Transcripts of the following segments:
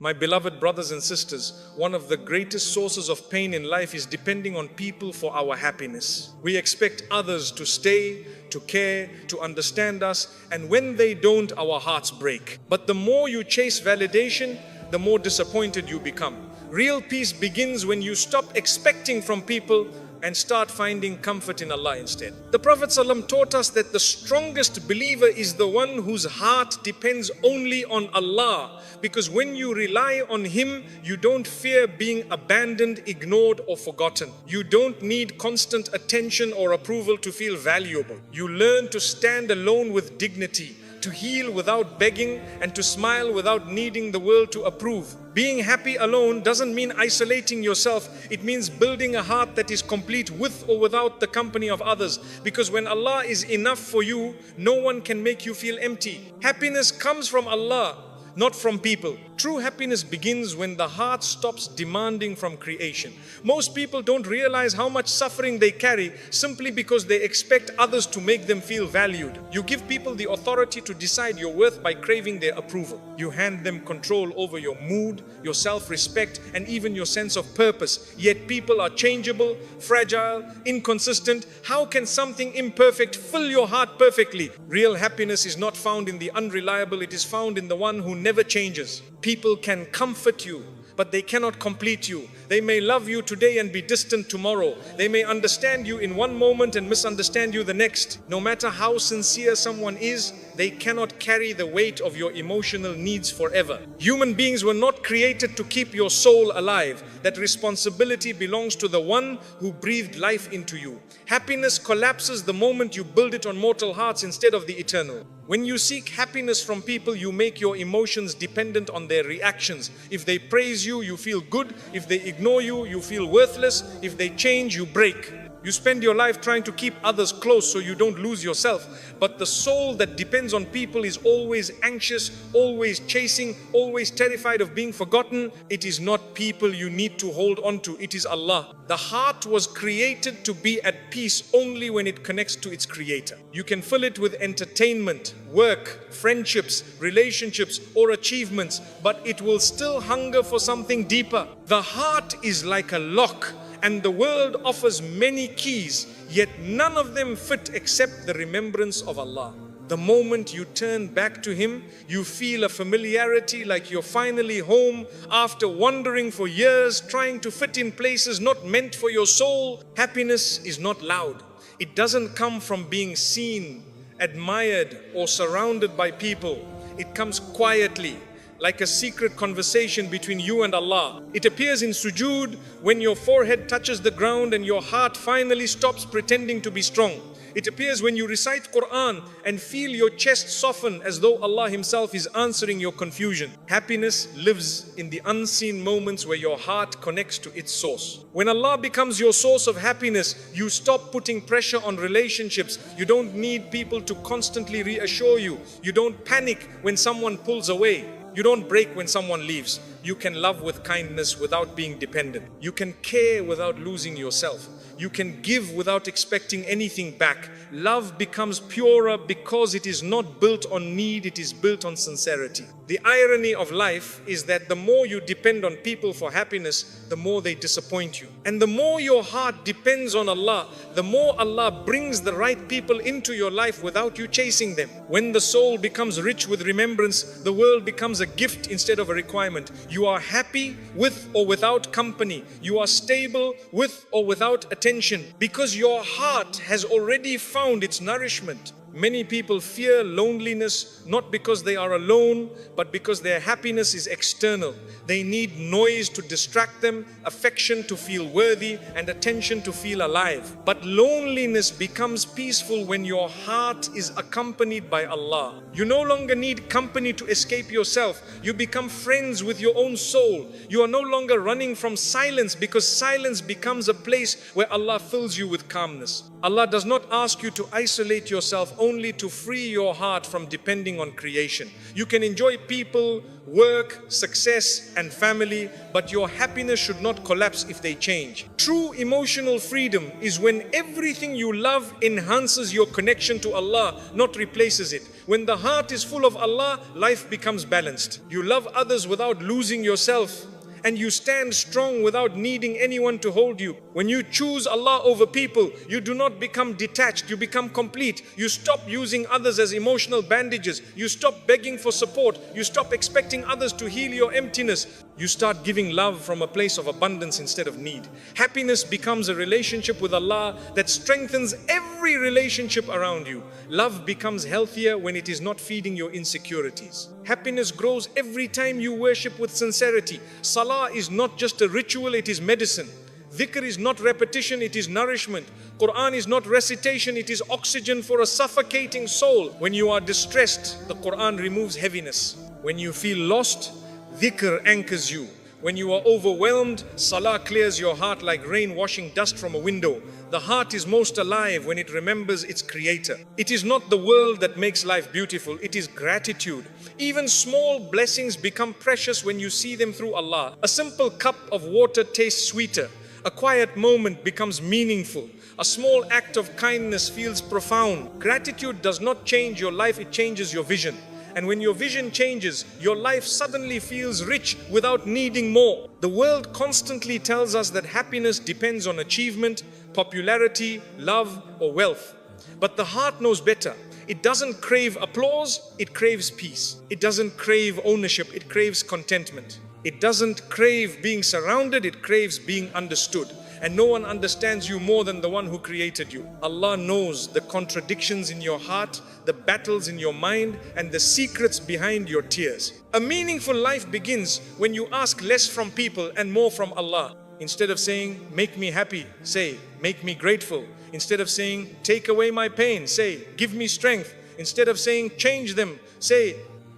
My beloved brothers and sisters, one of the greatest sources of pain in life is depending on people for our happiness. We expect others to stay, to care, to understand us, and when they don't, our hearts break. But the more you chase validation, the more disappointed you become. Real peace begins when you stop expecting from people and start finding comfort in Allah instead. The Prophet ﷺ taught us that the strongest believer is the one whose heart depends only on Allah, because when you rely on Him, you don't fear being abandoned, ignored, or forgotten. You don't need constant attention or approval to feel valuable. You learn to stand alone with dignity, to heal without begging, and to smile without needing the world to approve. Being happy alone doesn't mean isolating yourself. It means building a heart that is complete with or without the company of others. Because when Allah is enough for you, no one can make you feel empty. Happiness comes from Allah, not from people. True happiness begins when the heart stops demanding from creation. Most people don't realize how much suffering they carry simply because they expect others to make them feel valued. You give people the authority to decide your worth by craving their approval. You hand them control over your mood, your self-respect, and even your sense of purpose. Yet people are changeable, fragile, inconsistent. How can something imperfect fill your heart perfectly? Real happiness is not found in the unreliable, it is found in the one who never changes. People can comfort you, but they cannot complete you. They may love you today and be distant tomorrow. They may understand you in one moment and misunderstand you the next. No matter how sincere someone is, they cannot carry the weight of your emotional needs forever. Human beings were not created to keep your soul alive. That responsibility belongs to the one who breathed life into you. Happiness collapses the moment you build it on mortal hearts instead of the eternal. When you seek happiness from people, you make your emotions dependent on their reactions. If they praise you, you feel good. If they ignore you, you feel worthless. If they change, you break. You spend your life trying to keep others close so you don't lose yourself. But the soul that depends on people is always anxious, always chasing, always terrified of being forgotten. It is not people you need to hold on to, it is Allah. The heart was created to be at peace only when it connects to its Creator. You can fill it with entertainment, work, friendships, relationships, or achievements, but it will still hunger for something deeper. The heart is like a lock, and the world offers many keys, yet none of them fit except the remembrance of Allah. The moment you turn back to Him, you feel a familiarity like you're finally home after wandering for years, trying to fit in places not meant for your soul. Happiness is not loud. It doesn't come from being seen, admired, or surrounded by people. It comes quietly, like a secret conversation between you and Allah. It appears in sujood, when your forehead touches the ground and your heart finally stops pretending to be strong. It appears when you recite Quran and feel your chest soften as though Allah Himself is answering your confusion. Happiness lives in the unseen moments where your heart connects to its source. When Allah becomes your source of happiness, you stop putting pressure on relationships. You don't need people to constantly reassure you. You don't panic when someone pulls away. You don't break when someone leaves. You can love with kindness without being dependent. You can care without losing yourself. You can give without expecting anything back. Love becomes purer because it is not built on need, it is built on sincerity. The irony of life is that the more you depend on people for happiness, the more they disappoint you. And the more your heart depends on Allah, the more Allah brings the right people into your life without you chasing them. When the soul becomes rich with remembrance, the world becomes a gift instead of a requirement. You are happy with or without company. You are stable with or without attention, because your heart has already found its nourishment. Many people fear loneliness not because they are alone, but because their happiness is external. They need noise to distract them, affection to feel worthy, and attention to feel alive. But loneliness becomes peaceful when your heart is accompanied by Allah. You no longer need company to escape yourself. You become friends with your own soul. You are no longer running from silence, because silence becomes a place where Allah fills you with calmness. Allah does not ask you to isolate yourself only to free your heart from depending on creation. You can enjoy people, work, success, and family, but your happiness should not collapse if they change. True emotional freedom is when everything you love enhances your connection to Allah, not replaces it. When the heart is full of Allah, life becomes balanced. You love others without losing yourself, and you stand strong without needing anyone to hold you. When you choose Allah over people, you do not become detached, you become complete. You stop using others as emotional bandages. You stop begging for support. You stop expecting others to heal your emptiness. You start giving love from a place of abundance instead of need. Happiness becomes a relationship with Allah that strengthens every relationship around you. Love becomes healthier when it is not feeding your insecurities. Happiness grows every time you worship with sincerity. Salah is not just a ritual, it is medicine. Dhikr is not repetition, it is nourishment. Quran is not recitation, it is oxygen for a suffocating soul. When you are distressed, the Quran removes heaviness. When you feel lost, dhikr anchors you. When you are overwhelmed, salah clears your heart like rain washing dust from a window. The heart is most alive when it remembers its creator. It is not the world that makes life beautiful, it is gratitude. Even small blessings become precious when you see them through Allah. A simple cup of water tastes sweeter. A quiet moment becomes meaningful. A small act of kindness feels profound. Gratitude does not change your life, it changes your vision. And when your vision changes, your life suddenly feels rich without needing more. The world constantly tells us that happiness depends on achievement, popularity, love, or wealth. But the heart knows better. It doesn't crave applause, it craves peace. It doesn't crave ownership, it craves contentment. It doesn't crave being surrounded, it craves being understood. And no one understands you more than the one who created you. Allah knows the contradictions in your heart, the battles in your mind, and the secrets behind your tears. A meaningful life begins when you ask less from people and more from Allah. Instead of saying, make me happy, say, make me grateful. Instead of saying, take away my pain, say, give me strength. Instead of saying, change them, say,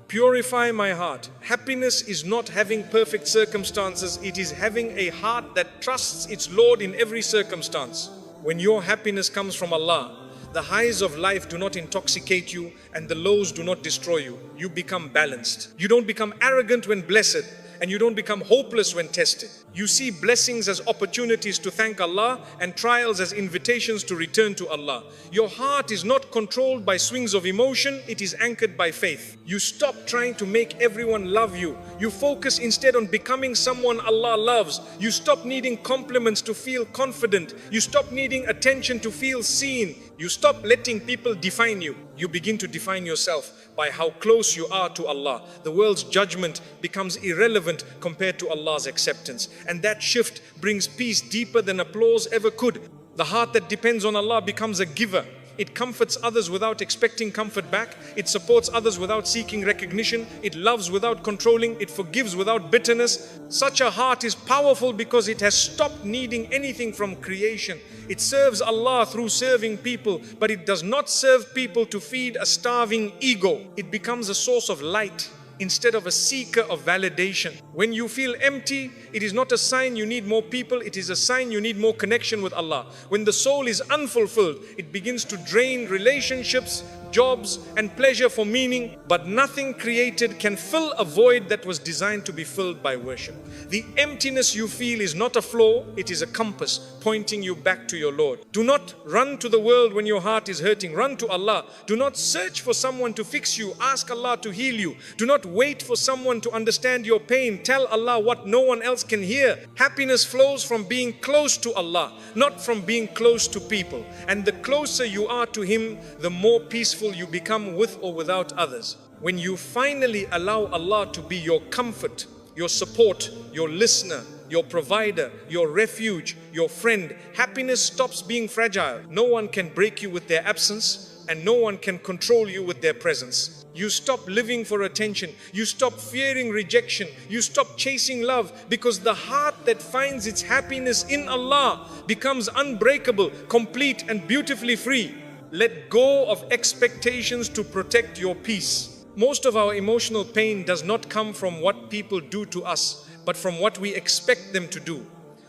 purify my heart. Happiness is not having perfect circumstances, it is having a heart that trusts its Lord in every circumstance. When your happiness comes from Allah, the highs of life do not intoxicate you and the lows do not destroy you. You become balanced. You don't become arrogant when blessed, and you don't become hopeless when tested. You see blessings as opportunities to thank Allah and trials as invitations to return to Allah. Your heart is not controlled by swings of emotion, it is anchored by faith. You stop trying to make everyone love you. You focus instead on becoming someone Allah loves. You stop needing compliments to feel confident. You stop needing attention to feel seen. You stop letting people define you. You begin to define yourself by how close you are to Allah. The world's judgment becomes irrelevant compared to Allah's acceptance. And that shift brings peace deeper than applause ever could. The heart that depends on Allah becomes a giver. It comforts others without expecting comfort back. It supports others without seeking recognition. It loves without controlling. It forgives without bitterness. Such a heart is powerful because it has stopped needing anything from creation. It serves Allah through serving people, but it does not serve people to feed a starving ego. It becomes a source of light instead of a seeker of validation. When you feel empty, it is not a sign you need more people, it is a sign you need more connection with Allah. When the soul is unfulfilled, it begins to drain relationships, jobs, and pleasure for meaning, but nothing created can fill a void that was designed to be filled by worship. The emptiness you feel is not a flaw, it is a compass pointing you back to your Lord. Do not run to the world when your heart is hurting, run to Allah. Do not search for someone to fix you, ask Allah to heal you. Do not wait for someone to understand your pain, tell Allah what no one else can hear. Happiness flows from being close to Allah, not from being close to people. And the closer you are to Him, the more peaceful you become with or without others. When you finally allow Allah to be your comfort, your support, your listener, your provider, your refuge, your friend, happiness stops being fragile. No one can break you with their absence, and no one can control you with their presence. You stop living for attention. You stop fearing rejection. You stop chasing love, because the heart that finds its happiness in Allah becomes unbreakable, complete, and beautifully free. Let go of expectations to protect your peace. Most of our emotional pain does not come from what people do to us, but from what we expect them to do.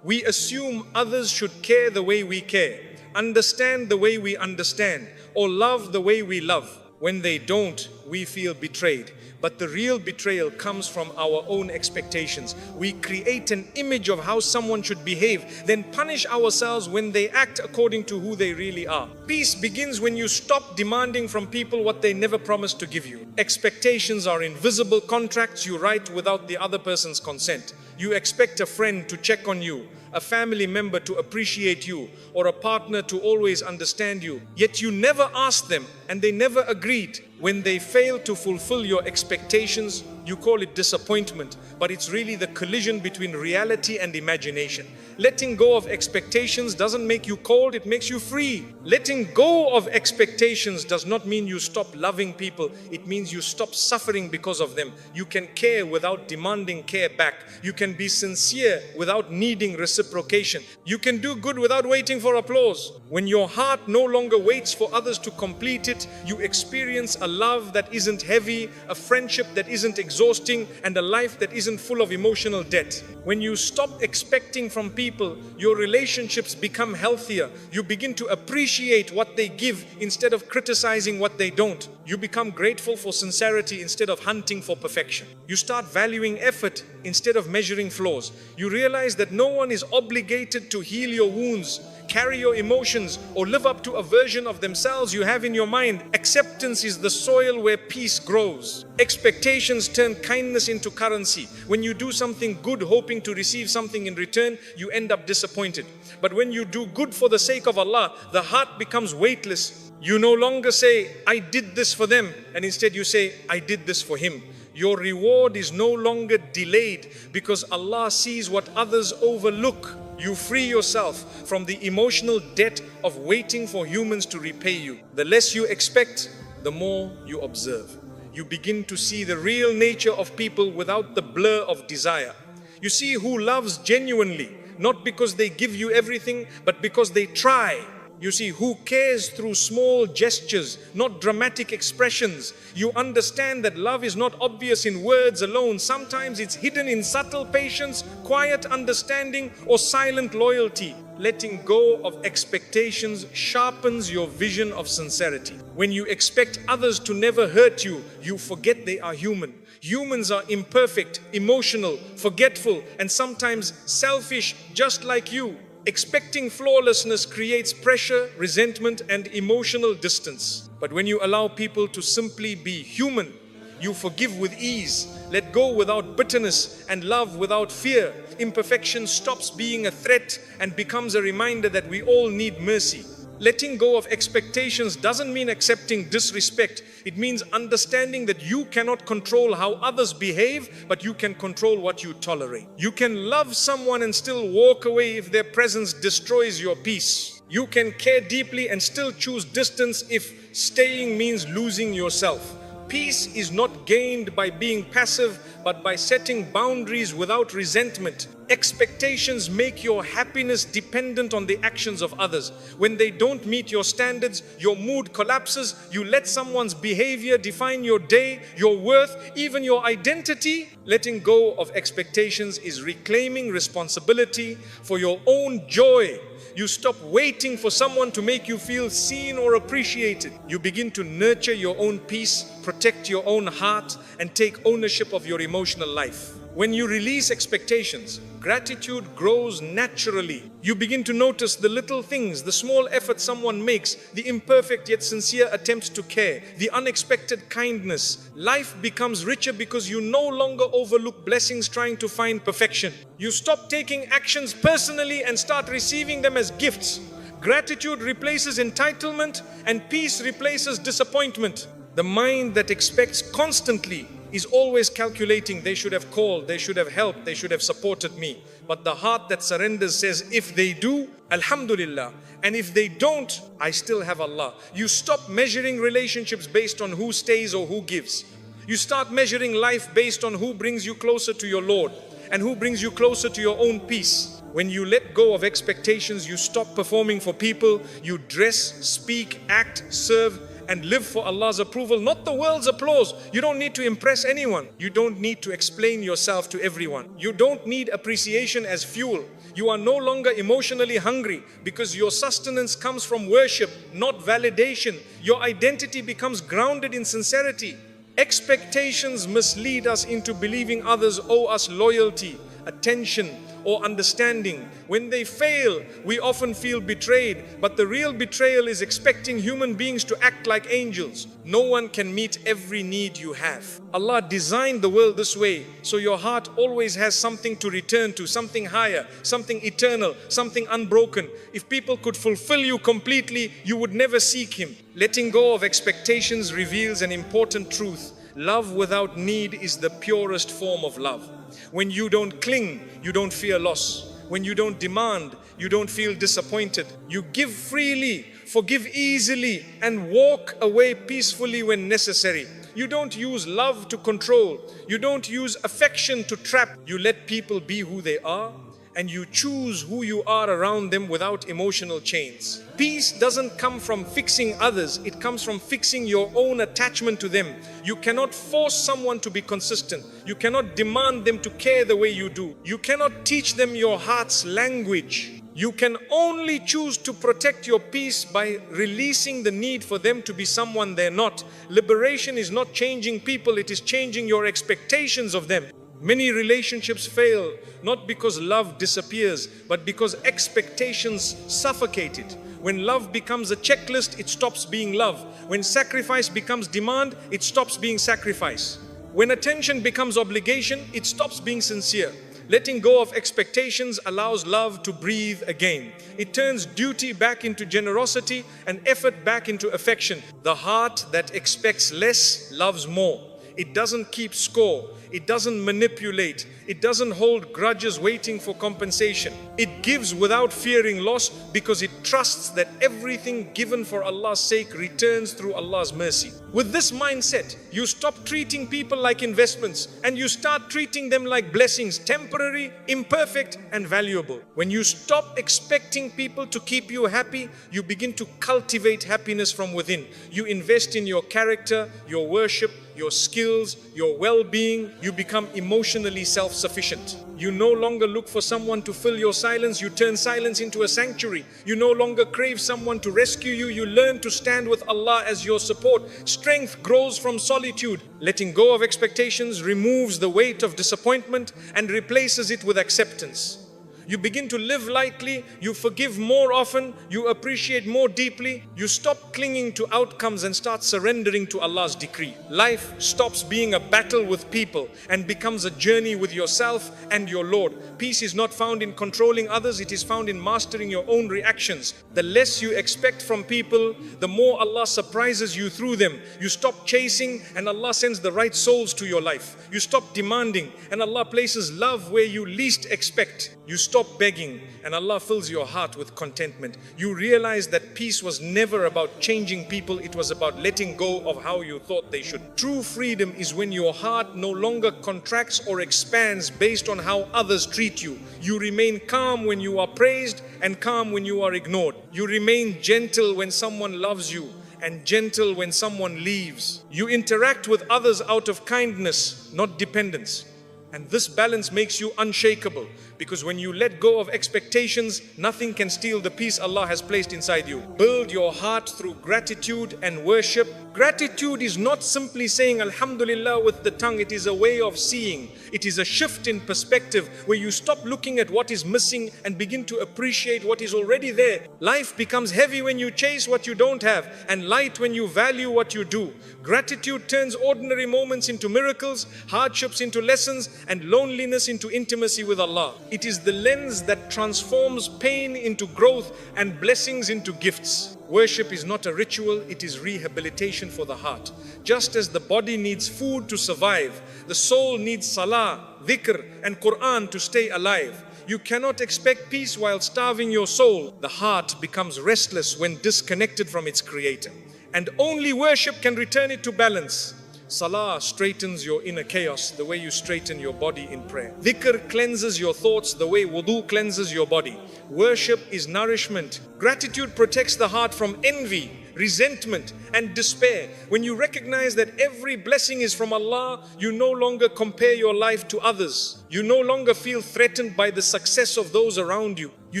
We assume others should care the way we care. understand the way we understand, or love the way we love. When they don't, we feel betrayed. But the real betrayal comes from our own expectations. We create an image of how someone should behave, then punish ourselves when they act according to who they really are. Peace begins when you stop demanding from people what they never promised to give you. Expectations are invisible contracts you write without the other person's consent. You expect a friend to check on you, a family member to appreciate you, or a partner to always understand you. Yet you never asked them and they never agreed. When they fail to fulfill your expectations, you call it disappointment, but it's really the collision between reality and imagination. Letting go of expectations doesn't make you cold, it makes you free. Letting go of expectations does not mean you stop loving people, it means you stop suffering because of them. You can care without demanding care back. You can be sincere without needing reciprocation. You can do good without waiting for applause. When your heart no longer waits for others to complete it, you experience a love that isn't heavy, a friendship that isn't exhausting, and a life that isn't full of emotional debt. When you stop expecting from people, your relationships become healthier. You begin to appreciate what they give instead of criticizing what they don't. You become grateful for sincerity instead of hunting for perfection. You start valuing effort instead of measuring flaws. You realize that no one is obligated to heal your wounds, carry your emotions, or live up to a version of themselves you have in your mind. Acceptance is the soil where peace grows. Expectations turn kindness into currency. When you do something good hoping to receive something in return, you end up disappointed. But when you do good for the sake of Allah, the heart becomes weightless. You no longer say, I did this for them, and instead you say, I did this for him. Your reward is no longer delayed because Allah sees what others overlook. You free yourself from the emotional debt of waiting for humans to repay you. The less you expect, the more you observe. You begin to see the real nature of people without the blur of desire. You see who loves genuinely, not because they give you everything, but because they try. You see who cares through small gestures, not dramatic expressions. You understand that love is not obvious in words alone. Sometimes it's hidden in subtle patience, quiet understanding, or silent loyalty. Letting go of expectations sharpens your vision of sincerity. When you expect others to never hurt you, you forget they are human. Humans are imperfect, emotional, forgetful, and sometimes selfish, just like you. Expecting flawlessness creates pressure, resentment, and emotional distance. But when you allow people to simply be human, you forgive with ease, let go without bitterness, and love without fear. Imperfection stops being a threat and becomes a reminder that we all need mercy. Letting go of expectations doesn't mean accepting disrespect. It means understanding that you cannot control how others behave, but you can control what you tolerate. You can love someone and still walk away if their presence destroys your peace. You can care deeply and still choose distance if staying means losing yourself. Peace is not gained by being passive, but by setting boundaries without resentment. Expectations make your happiness dependent on the actions of others. When they don't meet your standards, your mood collapses. You let someone's behavior define your day, your worth, even your identity. Letting go of expectations is reclaiming responsibility for your own joy. You stop waiting for someone to make you feel seen or appreciated. You begin to nurture your own peace, protect your own heart, and take ownership of your emotional life. When you release expectations, gratitude grows naturally. You begin to notice the little things, the small effort someone makes, the imperfect yet sincere attempts to care, the unexpected kindness. Life becomes richer because you no longer overlook blessings trying to find perfection. You stop taking actions personally and start receiving them as gifts. Gratitude replaces entitlement and peace replaces disappointment. The mind that expects constantly is always calculating, they should have called, they should have helped, they should have supported me. But the heart that surrenders says, if they do, Alhamdulillah. And if they don't, I still have Allah. You stop measuring relationships based on who stays or who gives. You start measuring life based on who brings you closer to your Lord and who brings you closer to your own peace. When you let go of expectations, you stop performing for people. You dress, speak, act, serve, and live for Allah's approval, not the world's applause. You don't need to impress anyone. You don't need to explain yourself to everyone. You don't need appreciation as fuel. You are no longer emotionally hungry because your sustenance comes from worship, not validation. Your identity becomes grounded in sincerity. Expectations mislead us into believing others owe us loyalty, attention, or understanding. When they fail, we often feel betrayed, but the real betrayal is expecting human beings to act like angels. No one can meet every need you have. Allah designed the world this way, so your heart always has something to return to, something higher, something eternal, something unbroken. If people could fulfill you completely, you would never seek Him. Letting go of expectations reveals an important truth. Love without need is the purest form of love. When you don't cling, you don't fear loss. When you don't demand, you don't feel disappointed. You give freely, forgive easily, and walk away peacefully when necessary. You don't use love to control. You don't use affection to trap. You let people be who they are, and you choose who you are around them without emotional chains. Peace doesn't come from fixing others, it comes from fixing your own attachment to them. You cannot force someone to be consistent. You cannot demand them to care the way you do. You cannot teach them your heart's language. You can only choose to protect your peace by releasing the need for them to be someone they're not. Liberation is not changing people, it is changing your expectations of them. Many relationships fail not because love disappears, but because expectations suffocate it. When love becomes a checklist, it stops being love. When sacrifice becomes demand, it stops being sacrifice. When attention becomes obligation, it stops being sincere. Letting go of expectations allows love to breathe again. It turns duty back into generosity and effort back into affection. The heart that expects less loves more. It doesn't keep score. It doesn't manipulate. It doesn't hold grudges waiting for compensation. It gives without fearing loss because it trusts that everything given for Allah's sake returns through Allah's mercy. With this mindset, you stop treating people like investments and you start treating them like blessings, temporary, imperfect, and valuable. When you stop expecting people to keep you happy, you begin to cultivate happiness from within. You invest in your character, your worship, your skills, your well-being. You become emotionally self-sufficient. You no longer look for someone to fill your silence. You turn silence into a sanctuary. You no longer crave someone to rescue you. You learn to stand with Allah as your support. Strength grows from solitude. Letting go of expectations removes the weight of disappointment and replaces it with acceptance. You begin to live lightly, you forgive more often, you appreciate more deeply, you stop clinging to outcomes and start surrendering to Allah's decree. Life stops being a battle with people and becomes a journey with yourself and your Lord. Peace is not found in controlling others, it is found in mastering your own reactions. The less you expect from people, the more Allah surprises you through them. You stop chasing and Allah sends the right souls to your life. You stop demanding and Allah places love where you least expect. You stop begging and Allah fills your heart with contentment. You realize that peace was never about changing people, it was about letting go of how you thought they should. True freedom is when your heart no longer contracts or expands based on how others treat you. You remain calm when you are praised and calm when you are ignored. You remain gentle when someone loves you and gentle when someone leaves. You interact with others out of kindness, not dependence. And this balance makes you unshakable, because when you let go of expectations, nothing can steal the peace Allah has placed inside you. Build your heart through gratitude and worship. Gratitude is not simply saying Alhamdulillah with the tongue, it is a way of seeing. It is a shift in perspective where you stop looking at what is missing and begin to appreciate what is already there. Life becomes heavy when you chase what you don't have and light when you value what you do. Gratitude turns ordinary moments into miracles, hardships into lessons, and loneliness into intimacy with Allah. It is the lens that transforms pain into growth and blessings into gifts. Worship is not a ritual, it is rehabilitation for the heart. Just as the body needs food to survive, the soul needs salah, dhikr, and Quran to stay alive. You cannot expect peace while starving your soul. The heart becomes restless when disconnected from its creator. And only worship can return it to balance. Salah straightens your inner chaos the way you straighten your body in prayer. Dhikr cleanses your thoughts the way wudu cleanses your body. Worship is nourishment. Gratitude protects the heart from envy. resentment, and despair. When you recognize that every blessing is from Allah, you no longer compare your life to others. You no longer feel threatened by the success of those around you. You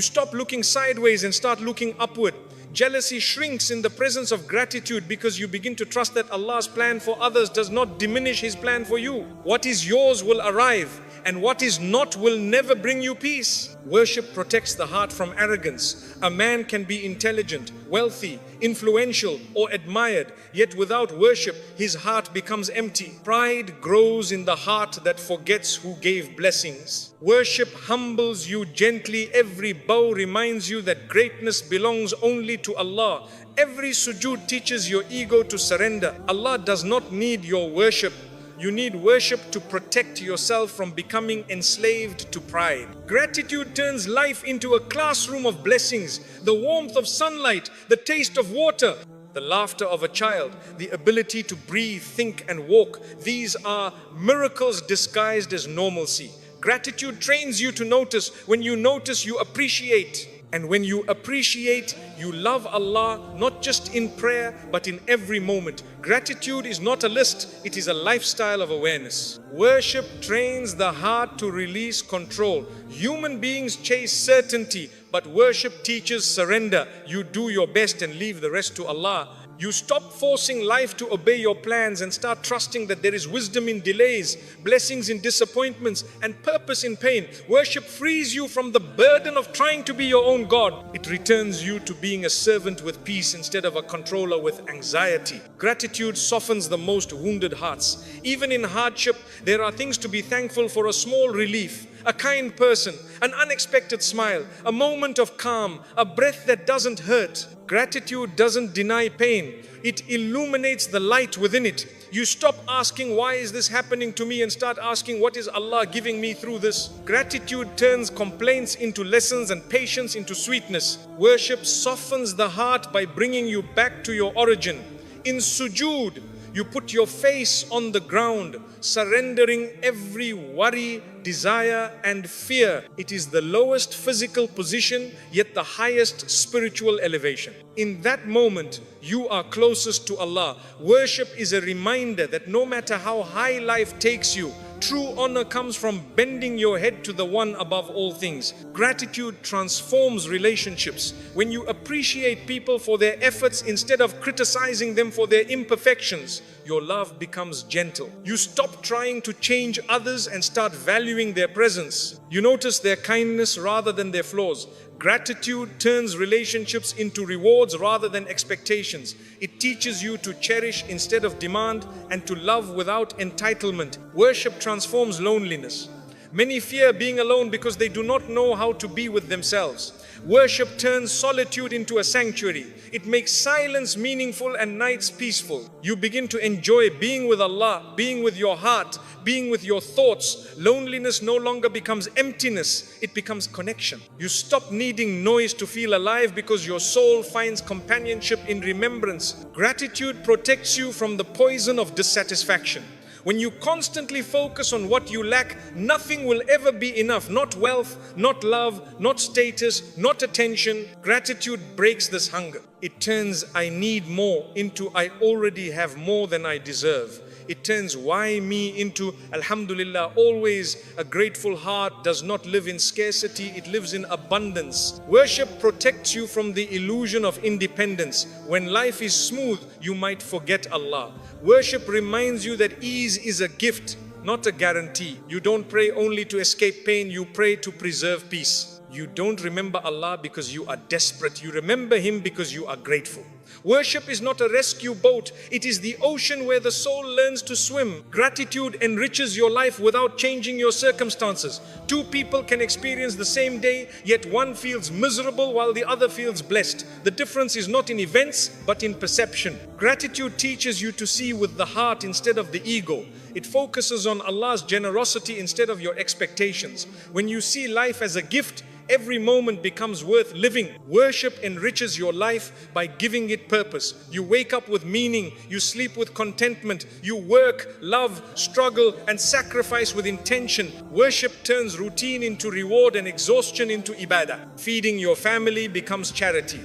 stop looking sideways and start looking upward. Jealousy shrinks in the presence of gratitude because you begin to trust that Allah's plan for others does not diminish His plan for you. What is yours will arrive, and what is not will never bring you peace. Worship protects the heart from arrogance. A man can be intelligent, wealthy, influential, or admired, yet without worship, his heart becomes empty. Pride grows in the heart that forgets who gave blessings. Worship humbles you gently. Every bow reminds you that greatness belongs only to Allah. Every sujood teaches your ego to surrender. Allah does not need your worship. You need worship to protect yourself from becoming enslaved to pride. Gratitude turns life into a classroom of blessings. The warmth of sunlight, the taste of water, the laughter of a child, the ability to breathe, think and walk. These are miracles disguised as normalcy. Gratitude trains you to notice. When you notice, you appreciate. And when you appreciate, you love Allah, not just in prayer, but in every moment. Gratitude is not a list, it is a lifestyle of awareness. Worship trains the heart to release control. Human beings chase certainty, but worship teaches surrender. You do your best and leave the rest to Allah. You stop forcing life to obey your plans and start trusting that there is wisdom in delays, blessings in disappointments, and purpose in pain. Worship frees you from the burden of trying to be your own God. It returns you to being a servant with peace instead of a controller with anxiety. Gratitude softens the most wounded hearts. Even in hardship, there are things to be thankful for: a small relief, a kind person, an unexpected smile, a moment of calm, a breath that doesn't hurt. Gratitude doesn't deny pain, it illuminates the light within it. You stop asking, why is this happening to me, and start asking, what is Allah giving me through this? Gratitude turns complaints into lessons and patience into sweetness. Worship softens the heart by bringing you back to your origin. In sujood, you put your face on the ground, surrendering every worry, desire and fear. It is the lowest physical position, yet the highest spiritual elevation. In that moment, you are closest to Allah. Worship is a reminder that no matter how high life takes you, true honor comes from bending your head to the one above all things. Gratitude transforms relationships. When you appreciate people for their efforts instead of criticizing them for their imperfections, your love becomes gentle. You stop trying to change others and start valuing their presence. You notice their kindness rather than their flaws. Gratitude turns relationships into rewards rather than expectations. It teaches you to cherish instead of demand and to love without entitlement. Worship transforms loneliness. Many fear being alone because they do not know how to be with themselves. Worship turns solitude into a sanctuary. It makes silence meaningful and nights peaceful. You begin to enjoy being with Allah, being with your heart, being with your thoughts. Loneliness no longer becomes emptiness, it becomes connection. You stop needing noise to feel alive because your soul finds companionship in remembrance. Gratitude protects you from the poison of dissatisfaction. When you constantly focus on what you lack, nothing will ever be enough. Not wealth, not love, not status, not attention. Gratitude breaks this hunger. It turns I need more into I already have more than I deserve. It turns why me into Alhamdulillah. Always a grateful heart does not live in scarcity, it lives in abundance. Worship protects you from the illusion of independence. When life is smooth, you might forget Allah. Worship reminds you that ease is a gift, not a guarantee. You don't pray only to escape pain, you pray to preserve peace. You don't remember Allah because you are desperate. You remember Him because you are grateful. Worship is not a rescue boat. It is the ocean where the soul learns to swim. Gratitude enriches your life without changing your circumstances. Two people can experience the same day, yet one feels miserable while the other feels blessed. The difference is not in events, but in perception. Gratitude teaches you to see with the heart instead of the ego. It focuses on Allah's generosity instead of your expectations. When you see life as a gift, every moment becomes worth living. Worship enriches your life by giving it purpose. You wake up with meaning, you sleep with contentment, you work, love, struggle and sacrifice with intention. Worship turns routine into reward and exhaustion into ibadah. Feeding your family becomes charity.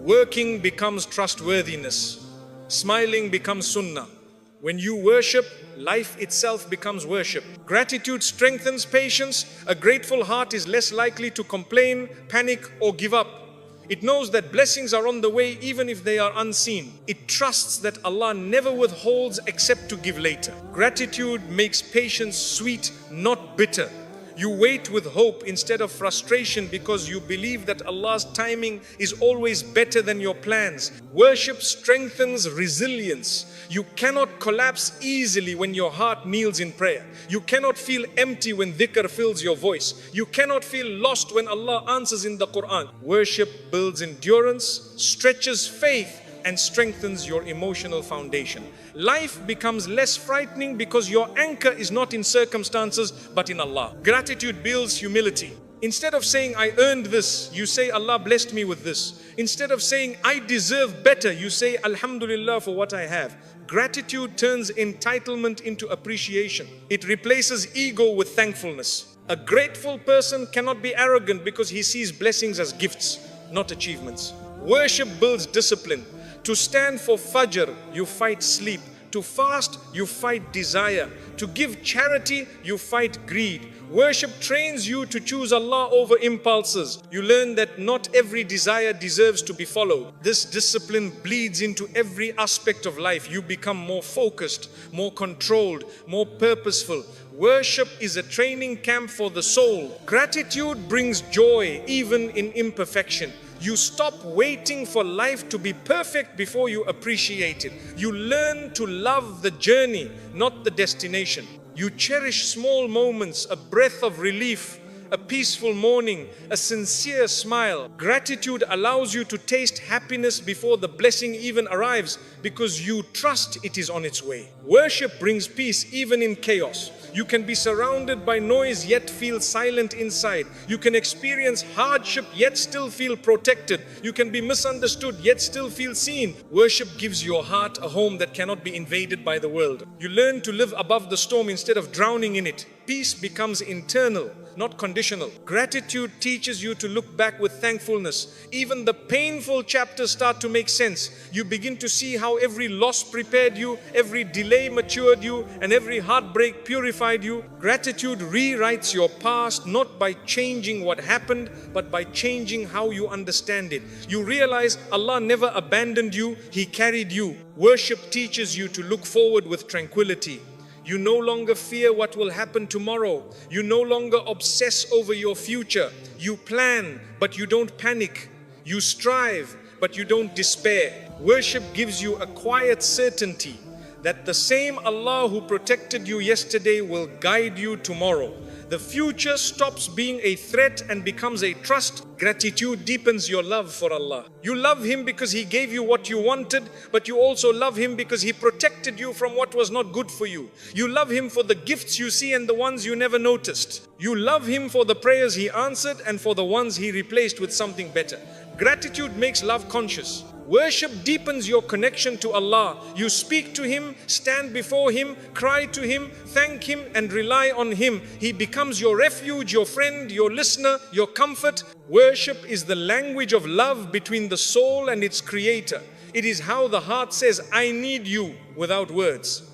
Working becomes trustworthiness. Smiling becomes sunnah. When you worship, life itself becomes worship. Gratitude strengthens patience. A grateful heart is less likely to complain, panic, or give up. It knows that blessings are on the way even if they are unseen. It trusts that Allah never withholds except to give later. Gratitude makes patience sweet, not bitter. You wait with hope instead of frustration because you believe that Allah's timing is always better than your plans. Worship strengthens resilience. You cannot collapse easily when your heart kneels in prayer. You cannot feel empty when dhikr fills your voice. You cannot feel lost when Allah answers in the Quran. Worship builds endurance, stretches faith, and strengthens your emotional foundation. Life becomes less frightening because your anchor is not in circumstances but in Allah. Gratitude builds humility. Instead of saying, I earned this, you say, Allah blessed me with this. Instead of saying, I deserve better, you say, Alhamdulillah for what I have. Gratitude turns entitlement into appreciation. It replaces ego with thankfulness. A grateful person cannot be arrogant because he sees blessings as gifts, not achievements. Worship builds discipline. To stand for Fajr, you fight sleep. To fast, you fight desire. To give charity, you fight greed. Worship trains you to choose Allah over impulses. You learn that not every desire deserves to be followed. This discipline bleeds into every aspect of life. You become more focused, more controlled, more purposeful. Worship is a training camp for the soul. Gratitude brings joy even in imperfection. You stop waiting for life to be perfect before you appreciate it. You learn to love the journey, not the destination. You cherish small moments, a breath of relief, a peaceful morning, a sincere smile. Gratitude allows you to taste happiness before the blessing even arrives because you trust it is on its way. Worship brings peace even in chaos. You can be surrounded by noise yet feel silent inside. You can experience hardship yet still feel protected. You can be misunderstood yet still feel seen. Worship gives your heart a home that cannot be invaded by the world. You learn to live above the storm instead of drowning in it. Peace becomes internal, not conditional. Gratitude teaches you to look back with thankfulness. Even the painful chapters start to make sense. You begin to see how every loss prepared you, every delay matured you, and every heartbreak purified you. Gratitude rewrites your past not by changing what happened, but by changing how you understand it. You realize Allah never abandoned you, He carried you. Worship teaches you to look forward with tranquility. You no longer fear what will happen tomorrow. You no longer obsess over your future. You plan, but you don't panic. You strive, but you don't despair. Worship gives you a quiet certainty that the same Allah who protected you yesterday will guide you tomorrow. The future stops being a threat and becomes a trust. Gratitude deepens your love for Allah. You love Him because He gave you what you wanted, but you also love Him because He protected you from what was not good for you. You love Him for the gifts you see and the ones you never noticed. You love Him for the prayers He answered and for the ones He replaced with something better. Gratitude makes love conscious. Worship deepens your connection to Allah. You speak to Him, stand before Him, cry to Him, thank Him and rely on Him. He becomes your refuge, your friend, your listener, your comfort. Worship is the language of love between the soul and its Creator. It is how the heart says, I need you, without words.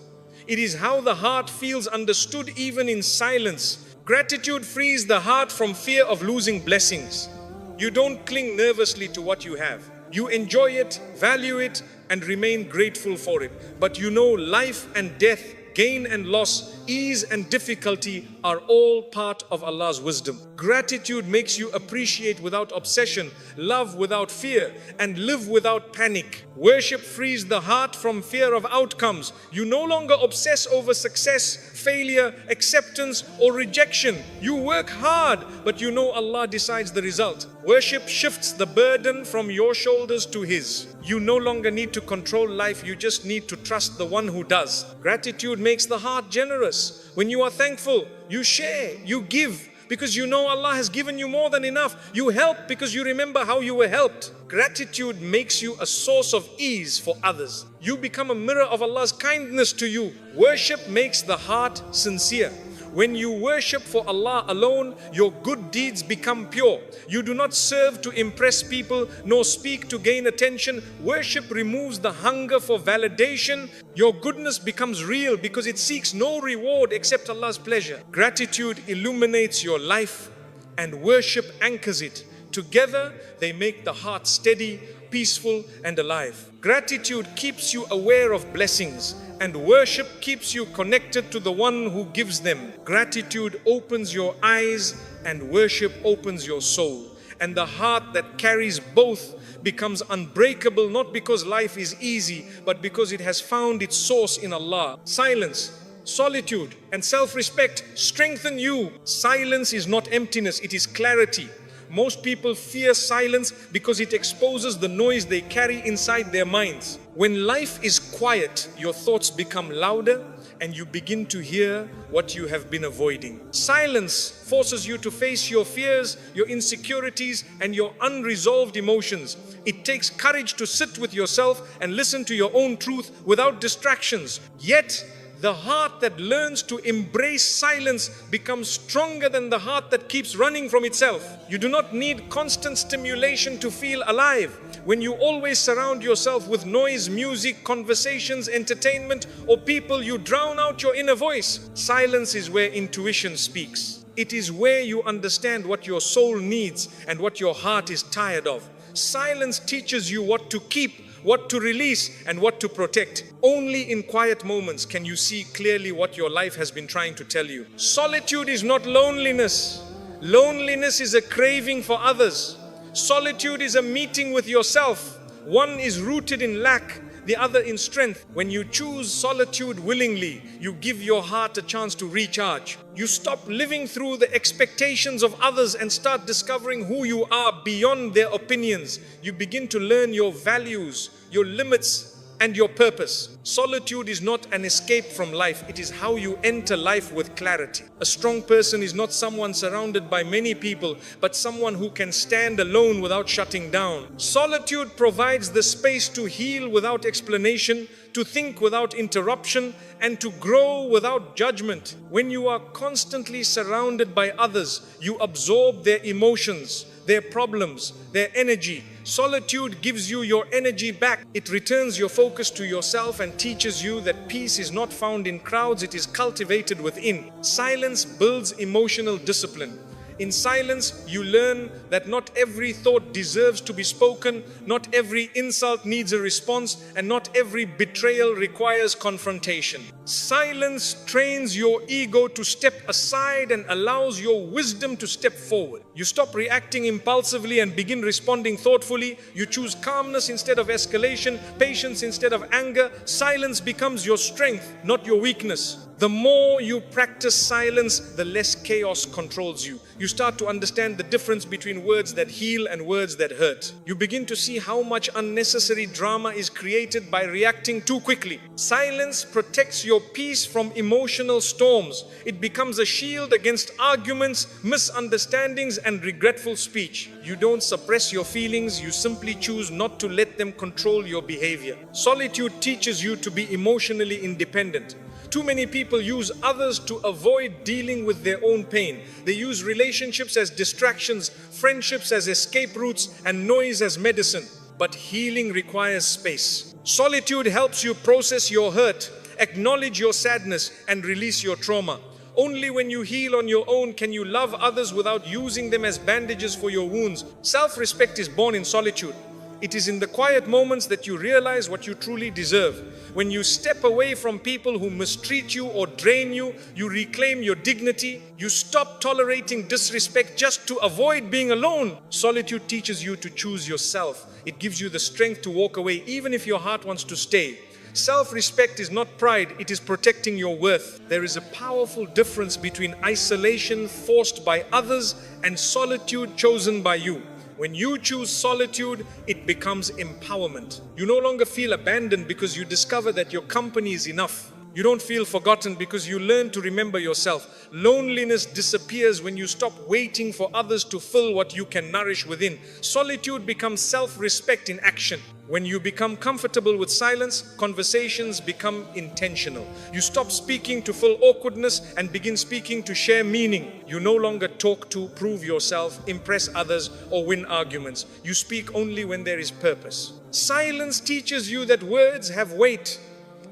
It is how the heart feels understood even in silence. Gratitude frees the heart from fear of losing blessings. You don't cling nervously to what you have. You enjoy it, value it, and remain grateful for it. But you know life and death, gain and loss, ease and difficulty are all part of Allah's wisdom. Gratitude makes you appreciate without obsession, love without fear, and live without panic. Worship frees the heart from fear of outcomes. You no longer obsess over success, failure, acceptance, or rejection. You work hard, but you know Allah decides the result. Worship shifts the burden from your shoulders to His. You no longer need to control life, you just need to trust the one who does. Gratitude makes the heart generous. When you are thankful, you share, you give, because you know Allah has given you more than enough. You help because you remember how you were helped. Gratitude makes you a source of ease for others. You become a mirror of Allah's kindness to you. Worship makes the heart sincere. When you worship for Allah alone, your good deeds become pure. You do not serve to impress people, nor speak to gain attention. Worship removes the hunger for validation. Your goodness becomes real because it seeks no reward except Allah's pleasure. Gratitude illuminates your life and worship anchors it. Together, they make the heart steady, peaceful, and alive. Gratitude keeps you aware of blessings, and worship keeps you connected to the one who gives them. Gratitude opens your eyes, and worship opens your soul. And the heart that carries both becomes unbreakable, not because life is easy, but because it has found its source in Allah. Silence, solitude, and self-respect strengthen you. Silence is not emptiness, it is clarity. Most people fear silence because it exposes the noise they carry inside their minds. When life is quiet, your thoughts become louder and you begin to hear what you have been avoiding. Silence forces you to face your fears, your insecurities, and your unresolved emotions. It takes courage to sit with yourself and listen to your own truth without distractions. Yet, the heart that learns to embrace silence becomes stronger than the heart that keeps running from itself. You do not need constant stimulation to feel alive. When you always surround yourself with noise, music, conversations, entertainment, or people, you drown out your inner voice. Silence is where intuition speaks. It is where you understand what your soul needs and what your heart is tired of. Silence teaches you what to keep, what to release, and what to protect. Only in quiet moments can you see clearly what your life has been trying to tell you. Solitude is not loneliness. Loneliness is a craving for others. Solitude is a meeting with yourself. One is rooted in lack, the other in strength. When you choose solitude willingly, you give your heart a chance to recharge. You stop living through the expectations of others and start discovering who you are beyond their opinions. You begin to learn your values, your limits, and your purpose. Solitude is not an escape from life. It is how you enter life with clarity. A strong person is not someone surrounded by many people, but someone who can stand alone without shutting down. Solitude provides the space to heal without explanation, to think without interruption, and to grow without judgment. When you are constantly surrounded by others, you absorb their emotions, their problems, their energy. Solitude gives you your energy back. It returns your focus to yourself and teaches you that peace is not found in crowds, it is cultivated within. Silence builds emotional discipline. In silence, you learn that not every thought deserves to be spoken, not every insult needs a response, and not every betrayal requires confrontation. Silence trains your ego to step aside and allows your wisdom to step forward. You stop reacting impulsively and begin responding thoughtfully. You choose calmness instead of escalation, patience instead of anger. Silence becomes your strength, not your weakness. The more you practice silence, the less chaos controls you. You start to understand the difference between words that heal and words that hurt. You begin to see how much unnecessary drama is created by reacting too quickly. Silence protects your peace from emotional storms. It becomes a shield against arguments, misunderstandings, and regretful speech. You don't suppress your feelings, you simply choose not to let them control your behavior. Solitude teaches you to be emotionally independent. Too many people use others to avoid dealing with their own pain. They use relationships as distractions, friendships as escape routes, and noise as medicine. But healing requires space. Solitude helps you process your hurt, acknowledge your sadness, and release your trauma. Only when you heal on your own can you love others without using them as bandages for your wounds. Self-respect is born in solitude. It is in the quiet moments that you realize what you truly deserve. When you step away from people who mistreat you or drain you, you reclaim your dignity. You stop tolerating disrespect just to avoid being alone. Solitude teaches you to choose yourself. It gives you the strength to walk away even if your heart wants to stay. Self-respect is not pride, it is protecting your worth. There is a powerful difference between isolation forced by others and solitude chosen by you. When you choose solitude, it becomes empowerment. You no longer feel abandoned because you discover that your company is enough. You don't feel forgotten because you learn to remember yourself. Loneliness disappears when you stop waiting for others to fill what you can nourish within. Solitude becomes self-respect in action. When you become comfortable with silence, conversations become intentional. You stop speaking to fill awkwardness and begin speaking to share meaning. You no longer talk to prove yourself, impress others, or win arguments. You speak only when there is purpose. Silence teaches you that words have weight,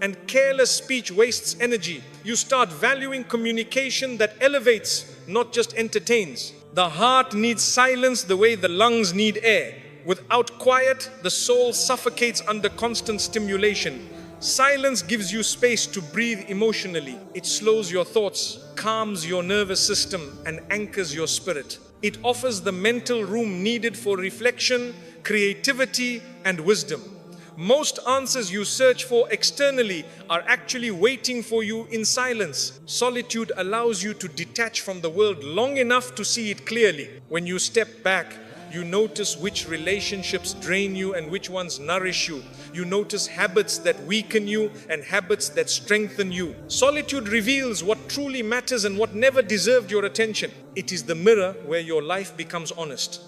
and careless speech wastes energy. You start valuing communication that elevates, not just entertains. The heart needs silence the way the lungs need air. Without quiet, the soul suffocates under constant stimulation. Silence gives you space to breathe emotionally. It slows your thoughts, calms your nervous system, and anchors your spirit. It offers the mental room needed for reflection, creativity, and wisdom. Most answers you search for externally are actually waiting for you in silence. Solitude allows you to detach from the world long enough to see it clearly. When you step back, you notice which relationships drain you and which ones nourish you. You notice habits that weaken you and habits that strengthen you. Solitude reveals what truly matters and what never deserved your attention. It is the mirror where your life becomes honest.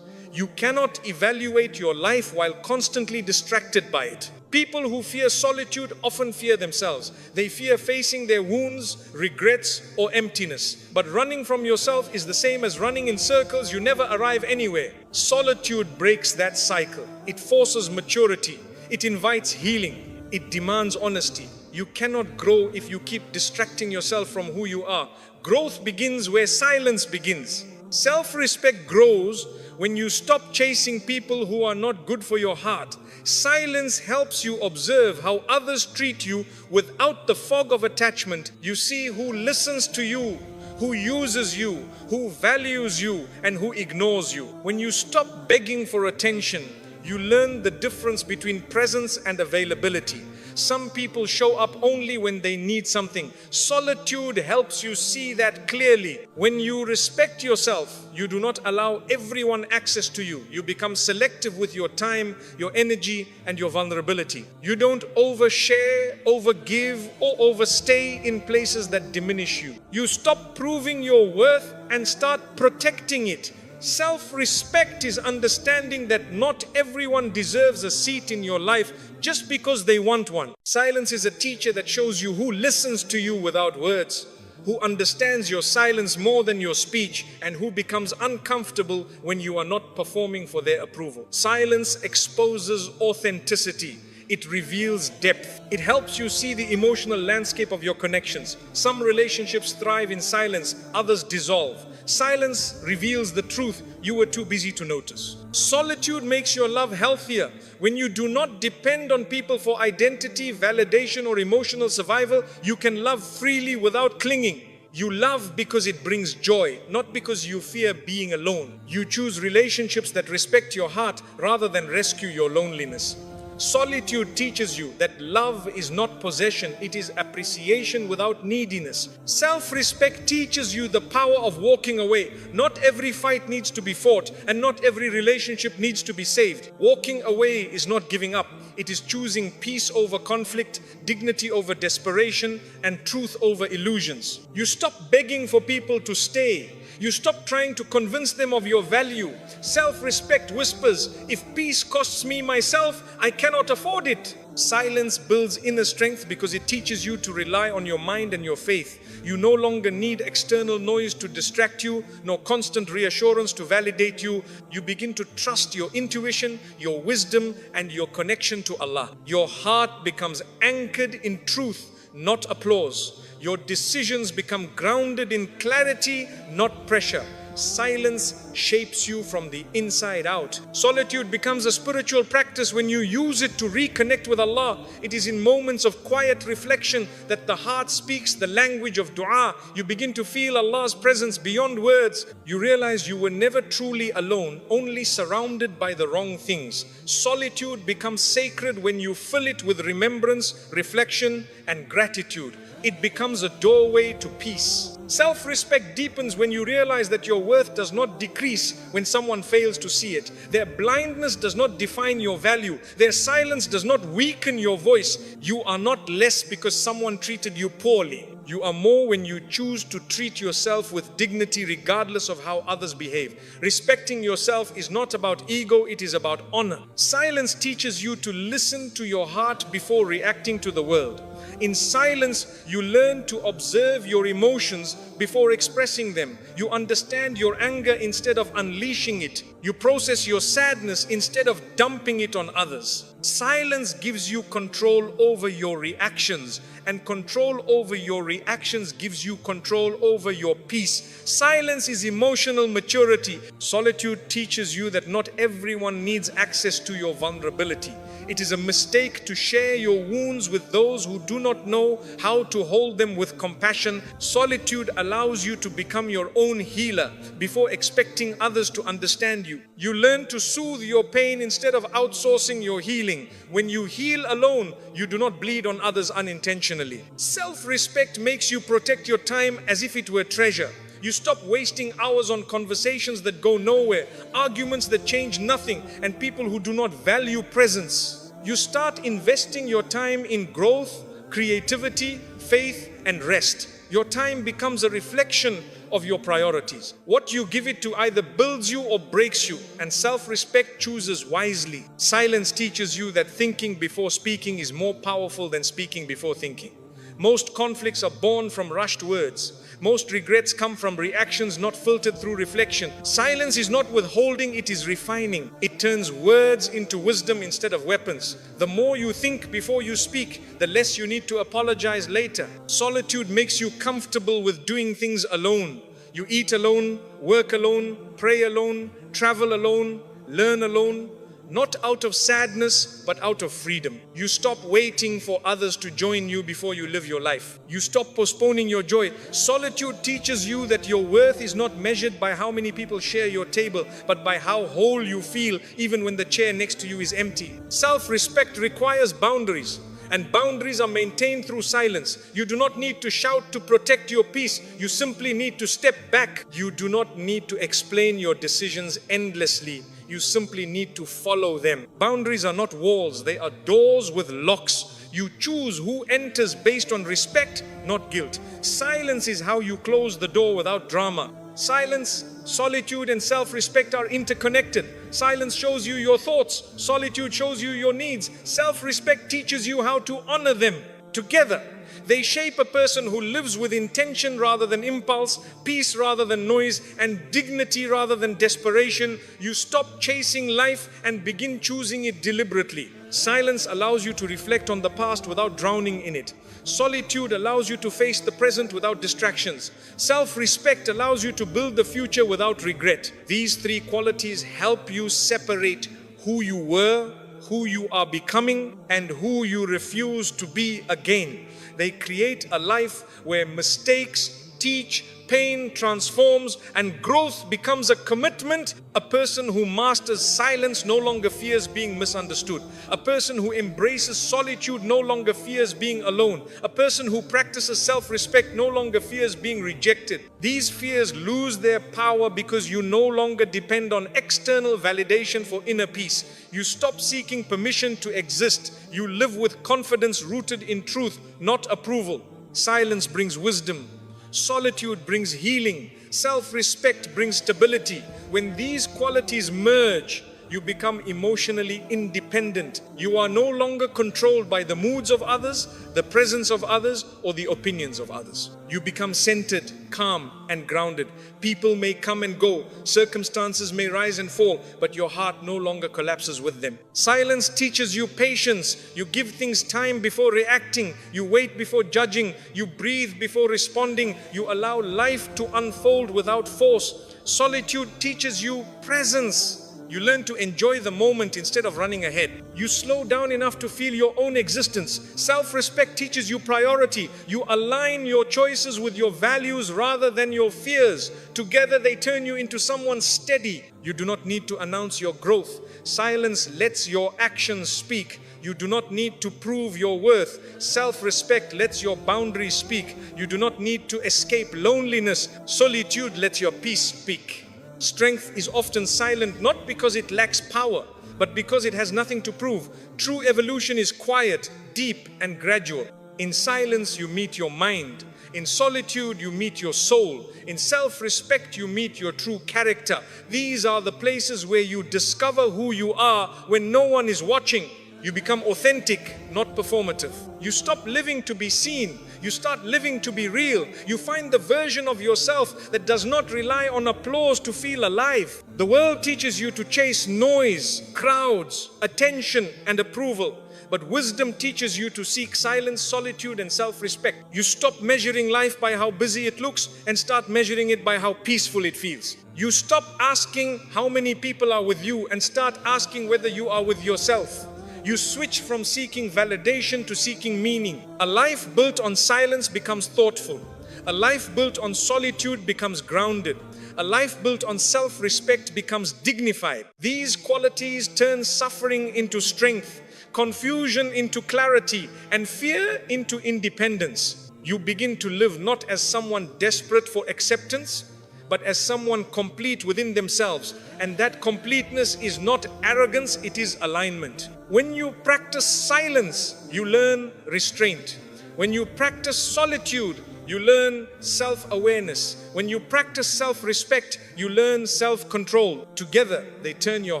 You cannot evaluate your life while constantly distracted by it. People who fear solitude often fear themselves. They fear facing their wounds, regrets, or emptiness. But running from yourself is the same as running in circles. You never arrive anywhere. Solitude breaks that cycle. It forces maturity. It invites healing. It demands honesty. You cannot grow if you keep distracting yourself from who you are. Growth begins where silence begins. Self-respect grows when you stop chasing people who are not good for your heart. Silence helps you observe how others treat you without the fog of attachment. You see who listens to you, who uses you, who values you, and who ignores you. When you stop begging for attention, you learn the difference between presence and availability. Some people show up only when they need something. Solitude helps you see that clearly. When you respect yourself, you do not allow everyone access to you. You become selective with your time, your energy, and your vulnerability. You don't overshare, overgive, or overstay in places that diminish you. You stop proving your worth and start protecting it. Self-respect is understanding that not everyone deserves a seat in your life just because they want one. Silence is a teacher that shows you who listens to you without words, who understands your silence more than your speech, and who becomes uncomfortable when you are not performing for their approval. Silence exposes authenticity. It reveals depth. It helps you see the emotional landscape of your connections. Some relationships thrive in silence, others dissolve. Silence reveals the truth you were too busy to notice. Solitude makes your love healthier. When you do not depend on people for identity, validation, or emotional survival, you can love freely without clinging. You love because it brings joy, not because you fear being alone. You choose relationships that respect your heart rather than rescue your loneliness. Solitude teaches you that love is not possession, it is appreciation without neediness. Self-respect teaches you the power of walking away. Not every fight needs to be fought, and not every relationship needs to be saved. Walking away is not giving up. It is choosing peace over conflict, dignity over desperation, and truth over illusions. You stop begging for people to stay. You stop trying to convince them of your value. Self-respect whispers, if peace costs me myself, I cannot afford it. Silence builds inner strength because it teaches you to rely on your mind and your faith. You no longer need external noise to distract you, nor constant reassurance to validate you. You begin to trust your intuition, your wisdom, and your connection to Allah. Your heart becomes anchored in truth, not applause. Your decisions become grounded in clarity, not pressure. Silence shapes you from the inside out. Solitude becomes a spiritual practice when you use it to reconnect with Allah. It is in moments of quiet reflection that the heart speaks the language of dua. You begin to feel Allah's presence beyond words. You realize you were never truly alone, only surrounded by the wrong things. Solitude becomes sacred when you fill it with remembrance, reflection, and gratitude. it becomes a doorway to peace. Self-respect deepens when you realize that your worth does not decrease when someone fails to see it. Their blindness does not define your value. Their silence does not weaken your voice. You are not less because someone treated you poorly. You are more when you choose to treat yourself with dignity regardless of how others behave. Respecting yourself is not about ego, it is about honor. Silence teaches you to listen to your heart before reacting to the world. In silence, you learn to observe your emotions before expressing them. You understand your anger instead of unleashing it. You process your sadness instead of dumping it on others. Silence gives you control over your reactions, and control over your reactions gives you control over your peace. Silence is emotional maturity. Solitude teaches you that not everyone needs access to your vulnerability. It is a mistake to share your wounds with those who do not know how to hold them with compassion. Solitude allows you to become your own healer before expecting others to understand you. You learn to soothe your pain instead of outsourcing your healing. When you heal alone, you do not bleed on others unintentionally. Self-respect makes you protect your time as if it were treasure. You stop wasting hours on conversations that go nowhere, arguments that change nothing, and people who do not value presence. You start investing your time in growth, creativity, faith, and rest. Your time becomes a reflection of your priorities. What you give it to either builds you or breaks you, and self-respect chooses wisely. Silence teaches you that thinking before speaking is more powerful than speaking before thinking. Most conflicts are born from rushed words. Most regrets come from reactions not filtered through reflection. Silence is not withholding, it is refining. It turns words into wisdom instead of weapons. The more you think before you speak, the less you need to apologize later. Solitude makes you comfortable with doing things alone. You eat alone, work alone, pray alone, travel alone, learn alone. Not out of sadness, but out of freedom. You stop waiting for others to join you before you live your life. You stop postponing your joy. Solitude teaches you that your worth is not measured by how many people share your table, but by how whole you feel even when the chair next to you is empty. Self-respect requires boundaries, and boundaries are maintained through silence. You do not need to shout to protect your peace. You simply need to step back. You do not need to explain your decisions endlessly. You simply need to follow them. Boundaries are not walls, they are doors with locks. You choose who enters based on respect, not guilt. Silence is how you close the door without drama. Silence, solitude, and self-respect are interconnected. Silence shows you your thoughts. Solitude shows you your needs. Self-respect teaches you how to honor them. Together, they shape a person who lives with intention rather than impulse, peace rather than noise, and dignity rather than desperation. You stop chasing life and begin choosing it deliberately. Silence allows you to reflect on the past without drowning in it. Solitude allows you to face the present without distractions. Self-respect allows you to build the future without regret. These three qualities help you separate who you were, who you are becoming, and who you refuse to be again. They create a life where mistakes teach, pain transforms, and growth becomes a commitment. A person who masters silence no longer fears being misunderstood. A person who embraces solitude no longer fears being alone. A person who practices self-respect no longer fears being rejected. These fears lose their power because you no longer depend on external validation for inner peace. You stop seeking permission to exist. You live with confidence rooted in truth, not approval. Silence brings wisdom. Solitude brings healing. Self-respect brings stability. When these qualities merge, you become emotionally independent. You are no longer controlled by the moods of others, the presence of others, or the opinions of others. You become centered, calm, and grounded. People may come and go, circumstances may rise and fall, but your heart no longer collapses with them. Silence teaches you patience. You give things time before reacting. You wait before judging. You breathe before responding. You allow life to unfold without force. Solitude teaches you presence. You learn to enjoy the moment instead of running ahead. You slow down enough to feel your own existence. Self-respect teaches you priority. You align your choices with your values rather than your fears. Together they turn you into someone steady. You do not need to announce your growth. Silence lets your actions speak. You do not need to prove your worth. Self-respect lets your boundaries speak. You do not need to escape loneliness. Solitude lets your peace speak. Strength is often silent not because it lacks power, but because it has nothing to prove. True evolution is quiet, deep, and gradual. In silence you meet your mind. In solitude you meet your soul. In self-respect you meet your true character. These are the places where you discover who you are when no one is watching. You become authentic, not performative. You stop living to be seen. You start living to be real. You find the version of yourself that does not rely on applause to feel alive. The world teaches you to chase noise, crowds, attention, and approval. But wisdom teaches you to seek silence, solitude, and self-respect. You stop measuring life by how busy it looks and start measuring it by how peaceful it feels. You stop asking how many people are with you and start asking whether you are with yourself. You switch from seeking validation to seeking meaning. A life built on silence becomes thoughtful. A life built on solitude becomes grounded. A life built on self-respect becomes dignified. These qualities turn suffering into strength, confusion into clarity, and fear into independence. You begin to live not as someone desperate for acceptance, but as someone complete within themselves. And that completeness is not arrogance, it is alignment. When you practice silence, you learn restraint. When you practice solitude, you learn self-awareness. When you practice self-respect, you learn self-control. Together, they turn your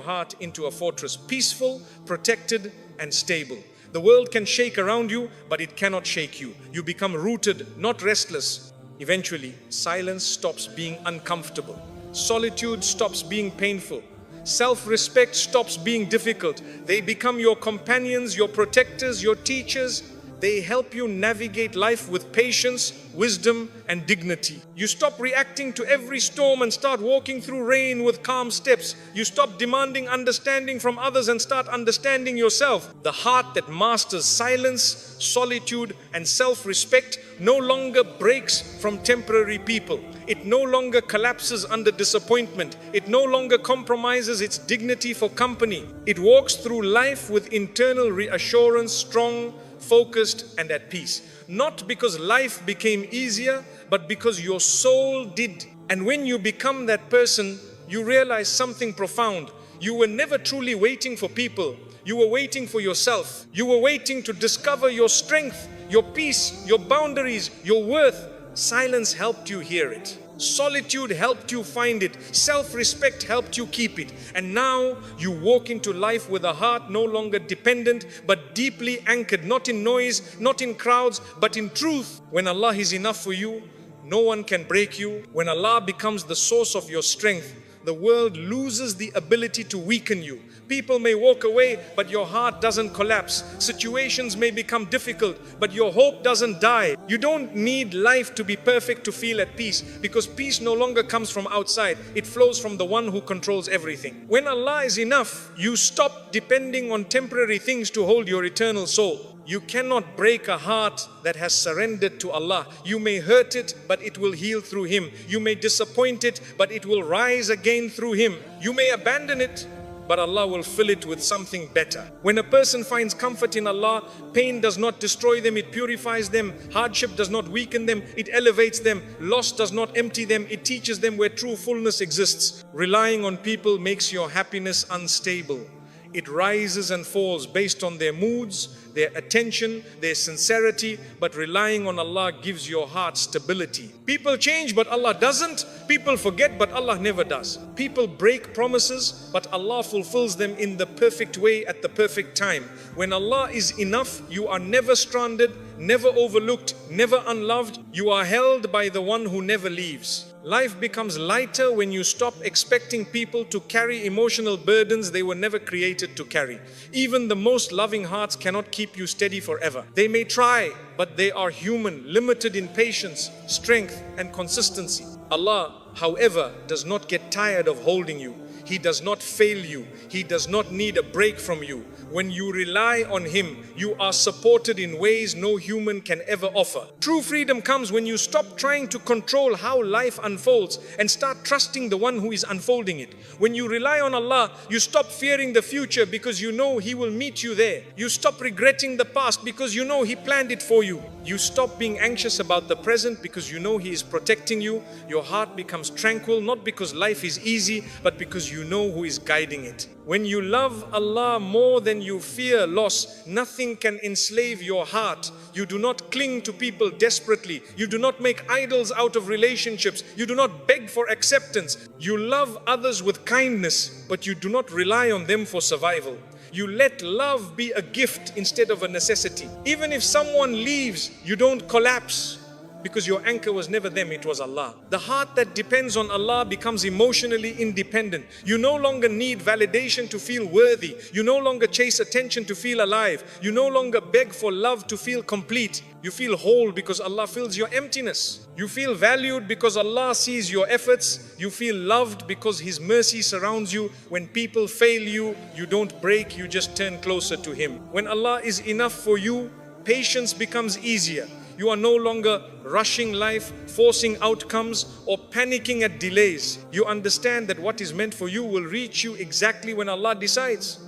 heart into a fortress, peaceful, protected, and stable. The world can shake around you, but it cannot shake you. You become rooted, not restless. Eventually, silence stops being uncomfortable. Solitude stops being painful. Self-respect stops being difficult. They become your companions, your protectors, your teachers. They help you navigate life with patience, wisdom, and dignity. You stop reacting to every storm and start walking through rain with calm steps. You stop demanding understanding from others and start understanding yourself. The heart that masters silence, solitude, and self-respect no longer breaks from temporary people. It no longer collapses under disappointment. It no longer compromises its dignity for company. It walks through life with internal reassurance, strong, focused, and at peace. Not because life became easier, but because your soul did. And when you become that person, you realize something profound. You were never truly waiting for people. You were waiting for yourself. You were waiting to discover your strength, your peace, your boundaries, your worth. Silence helped you hear it. Solitude helped you find it. Self-respect helped you keep it. And now you walk into life with a heart no longer dependent, but deeply anchored, not in noise, not in crowds, but in truth. When Allah is enough for you, no one can break you. When Allah becomes the source of your strength, the world loses the ability to weaken you. People may walk away, but your heart doesn't collapse. Situations may become difficult, but your hope doesn't die. You don't need life to be perfect to feel at peace, because peace no longer comes from outside. It flows from the one who controls everything. When Allah is enough, you stop depending on temporary things to hold your eternal soul. You cannot break a heart that has surrendered to Allah. You may hurt it, but it will heal through Him. You may disappoint it, but it will rise again through Him. You may abandon it, but Allah will fill it with something better. When a person finds comfort in Allah, pain does not destroy them, it purifies them. Hardship does not weaken them, it elevates them. Loss does not empty them, it teaches them where true fullness exists. Relying on people makes your happiness unstable. It rises and falls based on their moods, their attention, their sincerity, but relying on Allah gives your heart stability. People change, but Allah doesn't. People forget, but Allah never does. People break promises, but Allah fulfills them in the perfect way at the perfect time. When Allah is enough, you are never stranded, never overlooked, never unloved. You are held by the one who never leaves. Life becomes lighter when you stop expecting people to carry emotional burdens they were never created to carry. Even the most loving hearts cannot keep you steady forever. They may try, but they are human, limited in patience, strength, and consistency. Allah, however, does not get tired of holding you. He does not fail you. He does not need a break from you. When you rely on Him, you are supported in ways no human can ever offer. True freedom comes when you stop trying to control how life unfolds and start trusting the one who is unfolding it. When you rely on Allah, you stop fearing the future because you know He will meet you there. You stop regretting the past because you know He planned it for you. You stop being anxious about the present because you know He is protecting you. Your heart becomes tranquil, not because life is easy, but because you know who is guiding it. When you love Allah more than you fear loss, nothing can enslave your heart. You do not cling to people desperately. You do not make idols out of relationships. You do not beg for acceptance. You love others with kindness, but you do not rely on them for survival. You let love be a gift instead of a necessity. Even if someone leaves, you don't collapse, because your anchor was never them, it was Allah. The heart that depends on Allah becomes emotionally independent. You no longer need validation to feel worthy. You no longer chase attention to feel alive. You no longer beg for love to feel complete. You feel whole because Allah fills your emptiness. You feel valued because Allah sees your efforts. You feel loved because His mercy surrounds you. When people fail you, you don't break, you just turn closer to Him. When Allah is enough for you, patience becomes easier. You are no longer rushing life, forcing outcomes, or panicking at delays. You understand that what is meant for you will reach you exactly when Allah decides.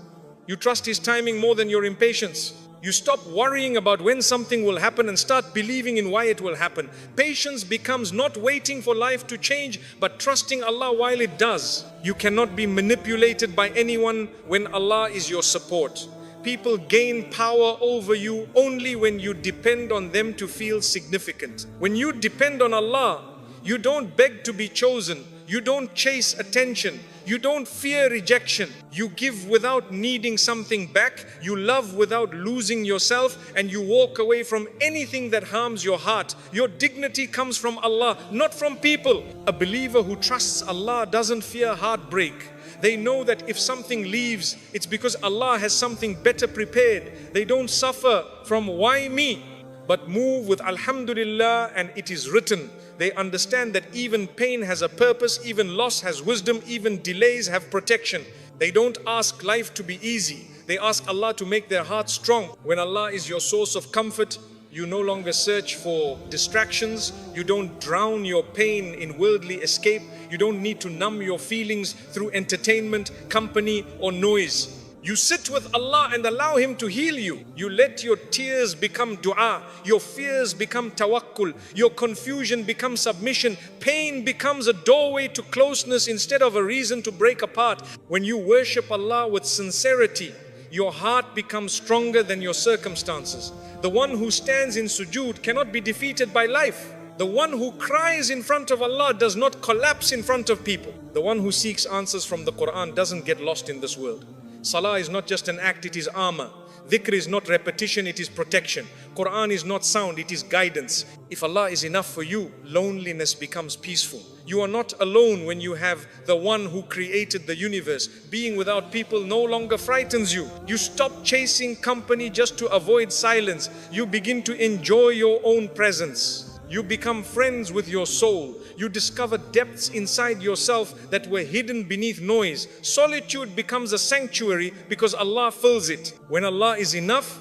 You trust His timing more than your impatience. You stop worrying about when something will happen and start believing in why it will happen. Patience becomes not waiting for life to change, but trusting Allah while it does. You cannot be manipulated by anyone when Allah is your support. People gain power over you only when you depend on them to feel significant. When you depend on Allah, you don't beg to be chosen. You don't chase attention. You don't fear rejection. You give without needing something back. You love without losing yourself, and you walk away from anything that harms your heart. Your dignity comes from Allah, not from people. A believer who trusts Allah doesn't fear heartbreak. They know that if something leaves, it's because Allah has something better prepared. They don't suffer from why me, but move with Alhamdulillah and it is written. They understand that even pain has a purpose, even loss has wisdom, even delays have protection. They don't ask life to be easy. They ask Allah to make their heart strong. When Allah is your source of comfort, you no longer search for distractions. You don't drown your pain in worldly escape. You don't need to numb your feelings through entertainment, company, or noise. You sit with Allah and allow Him to heal you. You let your tears become dua. Your fears become tawakkul. Your confusion becomes submission. Pain becomes a doorway to closeness instead of a reason to break apart. When you worship Allah with sincerity, your heart becomes stronger than your circumstances. The one who stands in sujood cannot be defeated by life. The one who cries in front of Allah does not collapse in front of people. The one who seeks answers from the Quran doesn't get lost in this world. Salah is not just an act, it is armor. Dhikr is not repetition, it is protection. Quran is not sound, it is guidance. If Allah is enough for you, loneliness becomes peaceful. You are not alone when you have the one who created the universe. Being without people no longer frightens you. You stop chasing company just to avoid silence. You begin to enjoy your own presence. You become friends with your soul. You discover depths inside yourself that were hidden beneath noise. Solitude becomes a sanctuary because Allah fills it. When Allah is enough,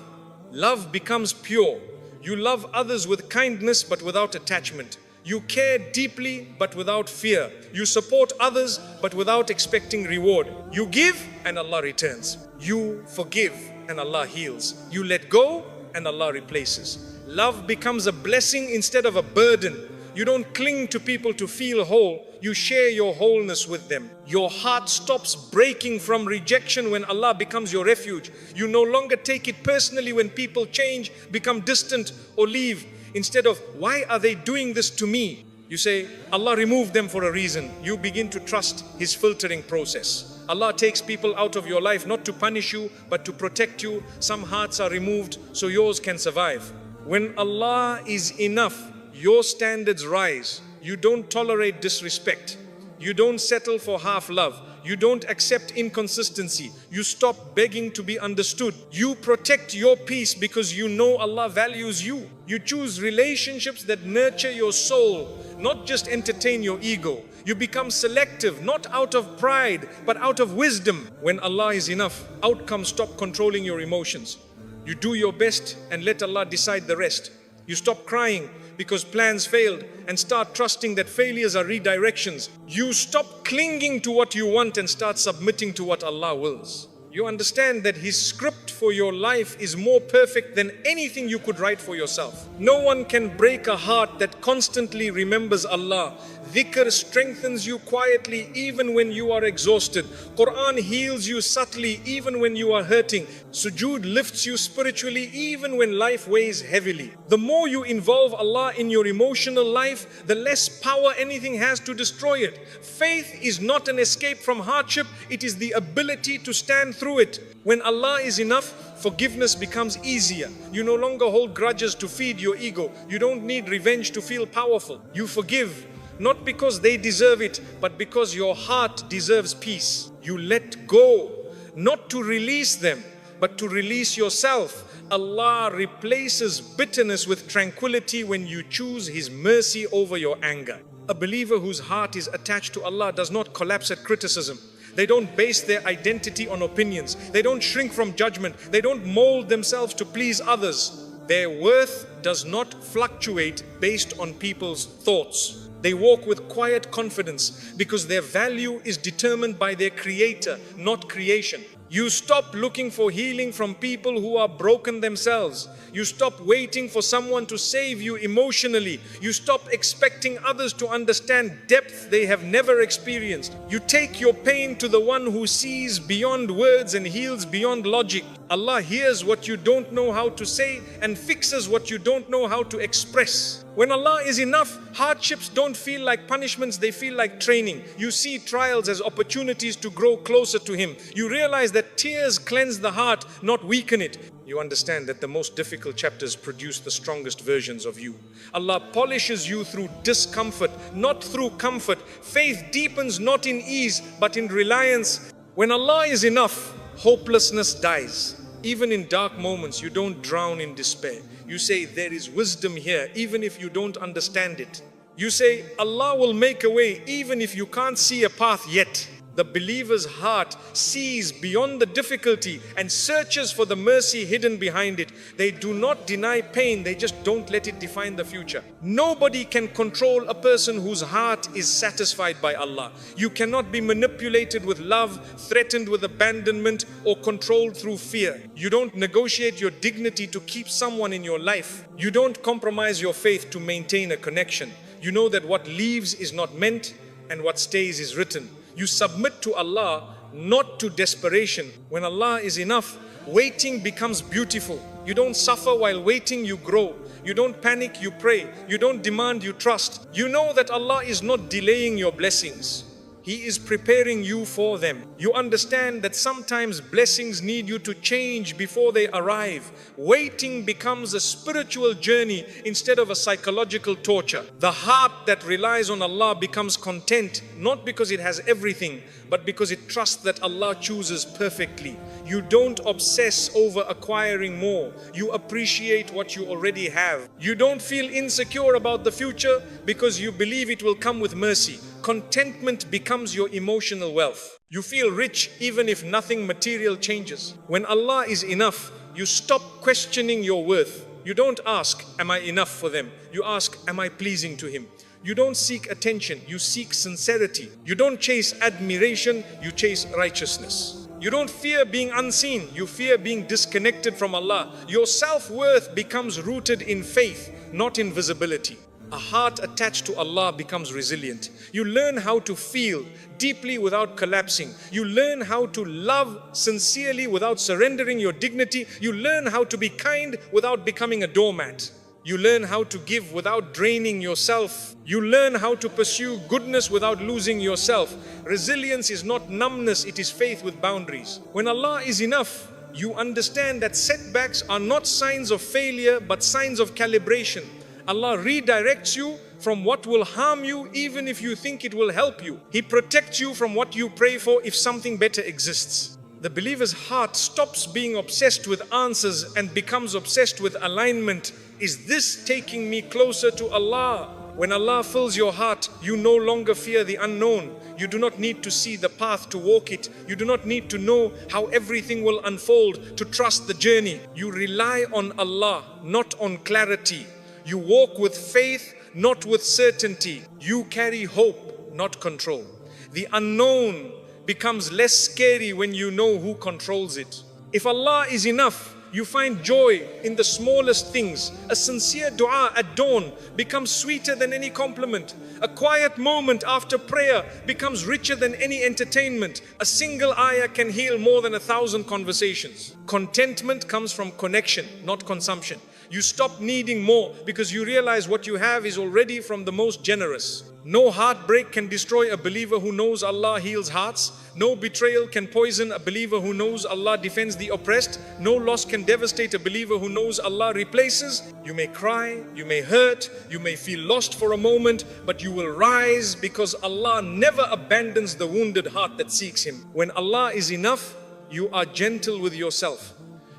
love becomes pure. You love others with kindness but without attachment. You care deeply but without fear. You support others but without expecting reward. You give and Allah returns. You forgive and Allah heals. You let go and Allah replaces. Love becomes a blessing instead of a burden. You don't cling to people to feel whole. You share your wholeness with them. Your heart stops breaking from rejection when Allah becomes your refuge. You no longer take it personally when people change, become distant or leave. Instead of, why are they doing this to me? You say, Allah removed them for a reason. You begin to trust His filtering process. Allah takes people out of your life not to punish you, but to protect you. Some hearts are removed so yours can survive. When Allah is enough, your standards rise. You don't tolerate disrespect. You don't settle for half love. You don't accept inconsistency. You stop begging to be understood. You protect your peace because you know Allah values you. You choose relationships that nurture your soul, not just entertain your ego. You become selective, not out of pride, but out of wisdom. When Allah is enough, outcomes stop controlling your emotions. You do your best and let Allah decide the rest. You stop crying because plans failed and start trusting that failures are redirections. You stop clinging to what you want and start submitting to what Allah wills. You understand that His script for your life is more perfect than anything you could write for yourself. No one can break a heart that constantly remembers Allah. Dhikr strengthens you quietly even when you are exhausted. Quran heals you subtly even when you are hurting. Sujood lifts you spiritually even when life weighs heavily. The more you involve Allah in your emotional life, the less power anything has to destroy it. Faith is not an escape from hardship, it is the ability to stand through it. When Allah is enough, forgiveness becomes easier. You no longer hold grudges to feed your ego. You don't need revenge to feel powerful. You forgive, not because they deserve it, but because your heart deserves peace. You let go, not to release them, but to release yourself. Allah replaces bitterness with tranquility when you choose His mercy over your anger. A believer whose heart is attached to Allah does not collapse at criticism. They don't base their identity on opinions. They don't shrink from judgment. They don't mold themselves to please others. Their worth does not fluctuate based on people's thoughts. They walk with quiet confidence because their value is determined by their Creator, not creation. You stop looking for healing from people who are broken themselves. You stop waiting for someone to save you emotionally. You stop expecting others to understand depth they have never experienced. You take your pain to the one who sees beyond words and heals beyond logic. Allah hears what you don't know how to say and fixes what you don't know how to express. When Allah is enough, hardships don't feel like punishments, they feel like training. You see trials as opportunities to grow closer to Him. You realize that tears cleanse the heart, not weaken it. You understand that the most difficult chapters produce the strongest versions of you. Allah polishes you through discomfort, not through comfort. Faith deepens not in ease, but in reliance. When Allah is enough, hopelessness dies. Even in dark moments, you don't drown in despair. You say, there is wisdom here, even if you don't understand it. You say, Allah will make a way, even if you can't see a path yet. The believer's heart sees beyond the difficulty and searches for the mercy hidden behind it. They do not deny pain, they just don't let it define the future. Nobody can control a person whose heart is satisfied by Allah. You cannot be manipulated with love, threatened with abandonment, or controlled through fear. You don't negotiate your dignity to keep someone in your life. You don't compromise your faith to maintain a connection. You know that what leaves is not meant and what stays is written. You submit to Allah, not to desperation. When Allah is enough, waiting becomes beautiful. You don't suffer while waiting, you grow. You don't panic, you pray. You don't demand, you trust. You know that Allah is not delaying your blessings. He is preparing you for them. You understand that sometimes blessings need you to change before they arrive. Waiting becomes a spiritual journey instead of a psychological torture. The heart that relies on Allah becomes content, not because it has everything, but because it trusts that Allah chooses perfectly. You don't obsess over acquiring more. You appreciate what you already have. You don't feel insecure about the future because you believe it will come with mercy. Contentment becomes your emotional wealth. You feel rich even if nothing material changes. When Allah is enough, you stop questioning your worth. You don't ask, am I enough for them? You ask, am I pleasing to Him? You don't seek attention, you seek sincerity. You don't chase admiration, you chase righteousness. You don't fear being unseen, you fear being disconnected from Allah. Your self-worth becomes rooted in faith, not in visibility. A heart attached to Allah becomes resilient. You learn how to feel deeply without collapsing. You learn how to love sincerely without surrendering your dignity. You learn how to be kind without becoming a doormat. You learn how to give without draining yourself. You learn how to pursue goodness without losing yourself. Resilience is not numbness, it is faith with boundaries. When Allah is enough, you understand that setbacks are not signs of failure but signs of calibration. Allah redirects you from what will harm you, even if you think it will help you. He protects you from what you pray for if something better exists. The believer's heart stops being obsessed with answers and becomes obsessed with alignment. Is this taking me closer to Allah? When Allah fills your heart, you no longer fear the unknown. You do not need to see the path to walk it. You do not need to know how everything will unfold to trust the journey. You rely on Allah, not on clarity. You walk with faith, not with certainty. You carry hope, not control. The unknown becomes less scary when you know who controls it. If Allah is enough, you find joy in the smallest things. A sincere dua at dawn becomes sweeter than any compliment. A quiet moment after prayer becomes richer than any entertainment. A single ayah can heal more than 1,000 conversations. Contentment comes from connection, not consumption. You stop needing more because you realize what you have is already from the most generous. No heartbreak can destroy a believer who knows Allah heals hearts. No betrayal can poison a believer who knows Allah defends the oppressed. No loss can devastate a believer who knows Allah replaces. You may cry, you may hurt, you may feel lost for a moment, but you will rise because Allah never abandons the wounded heart that seeks Him. When Allah is enough, you are gentle with yourself.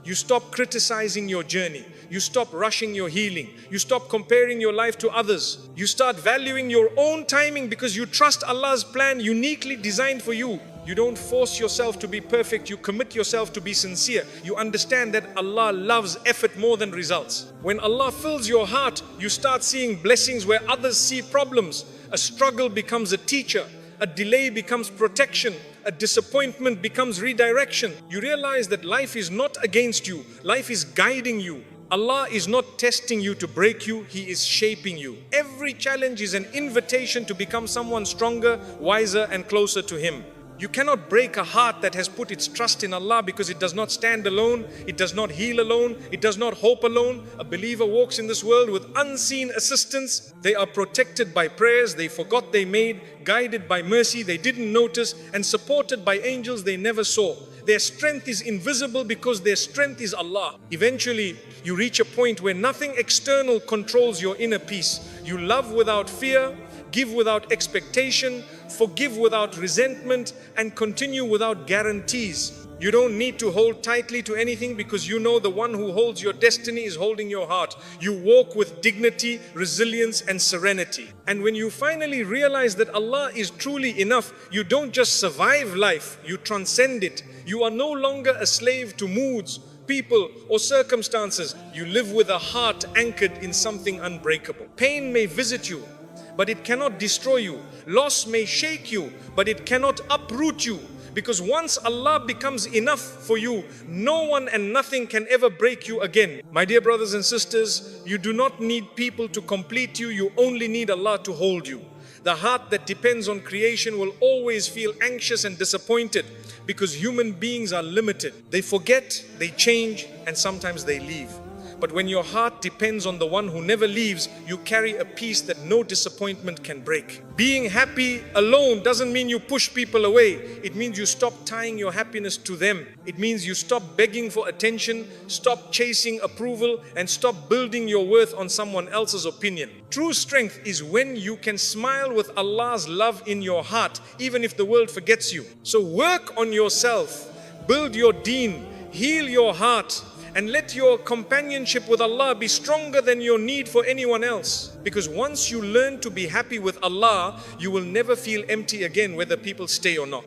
You stop criticizing your journey. You stop rushing your healing. You stop comparing your life to others. You start valuing your own timing because you trust Allah's plan uniquely designed for you. You don't force yourself to be perfect. You commit yourself to be sincere. You understand that Allah loves effort more than results. When Allah fills your heart, you start seeing blessings where others see problems. A struggle becomes a teacher. A delay becomes protection. A disappointment becomes redirection. You realize that life is not against you. Life is guiding you. Allah is not testing you to break you. He is shaping you. Every challenge is an invitation to become someone stronger, wiser, and closer to Him. You cannot break a heart that has put its trust in Allah because it does not stand alone, it does not heal alone, it does not hope alone. A believer walks in this world with unseen assistance. They are protected by prayers they forgot they made, guided by mercy they didn't notice, and supported by angels they never saw. Their strength is invisible because their strength is Allah. Eventually, you reach a point where nothing external controls your inner peace. You love without fear, give without expectation, forgive without resentment, and continue without guarantees. You don't need to hold tightly to anything because you know the one who holds your destiny is holding your heart. You walk with dignity, resilience, and serenity. And when you finally realize that Allah is truly enough, you don't just survive life, you transcend it. You are no longer a slave to moods, people, or circumstances. You live with a heart anchored in something unbreakable. Pain may visit you, but it cannot destroy you. Loss may shake you, but it cannot uproot you. Because once Allah becomes enough for you, no one and nothing can ever break you again. My dear brothers and sisters, you do not need people to complete you. You only need Allah to hold you. The heart that depends on creation will always feel anxious and disappointed because human beings are limited. They forget, they change, and sometimes they leave. But when your heart depends on the one who never leaves, you carry a peace that no disappointment can break. Being happy alone doesn't mean you push people away. It means you stop tying your happiness to them. It means you stop begging for attention, stop chasing approval, and stop building your worth on someone else's opinion. True strength is when you can smile with Allah's love in your heart, even if the world forgets you. So work on yourself, build your deen, heal your heart, and let your companionship with Allah be stronger than your need for anyone else. Because once you learn to be happy with Allah, you will never feel empty again whether people stay or not.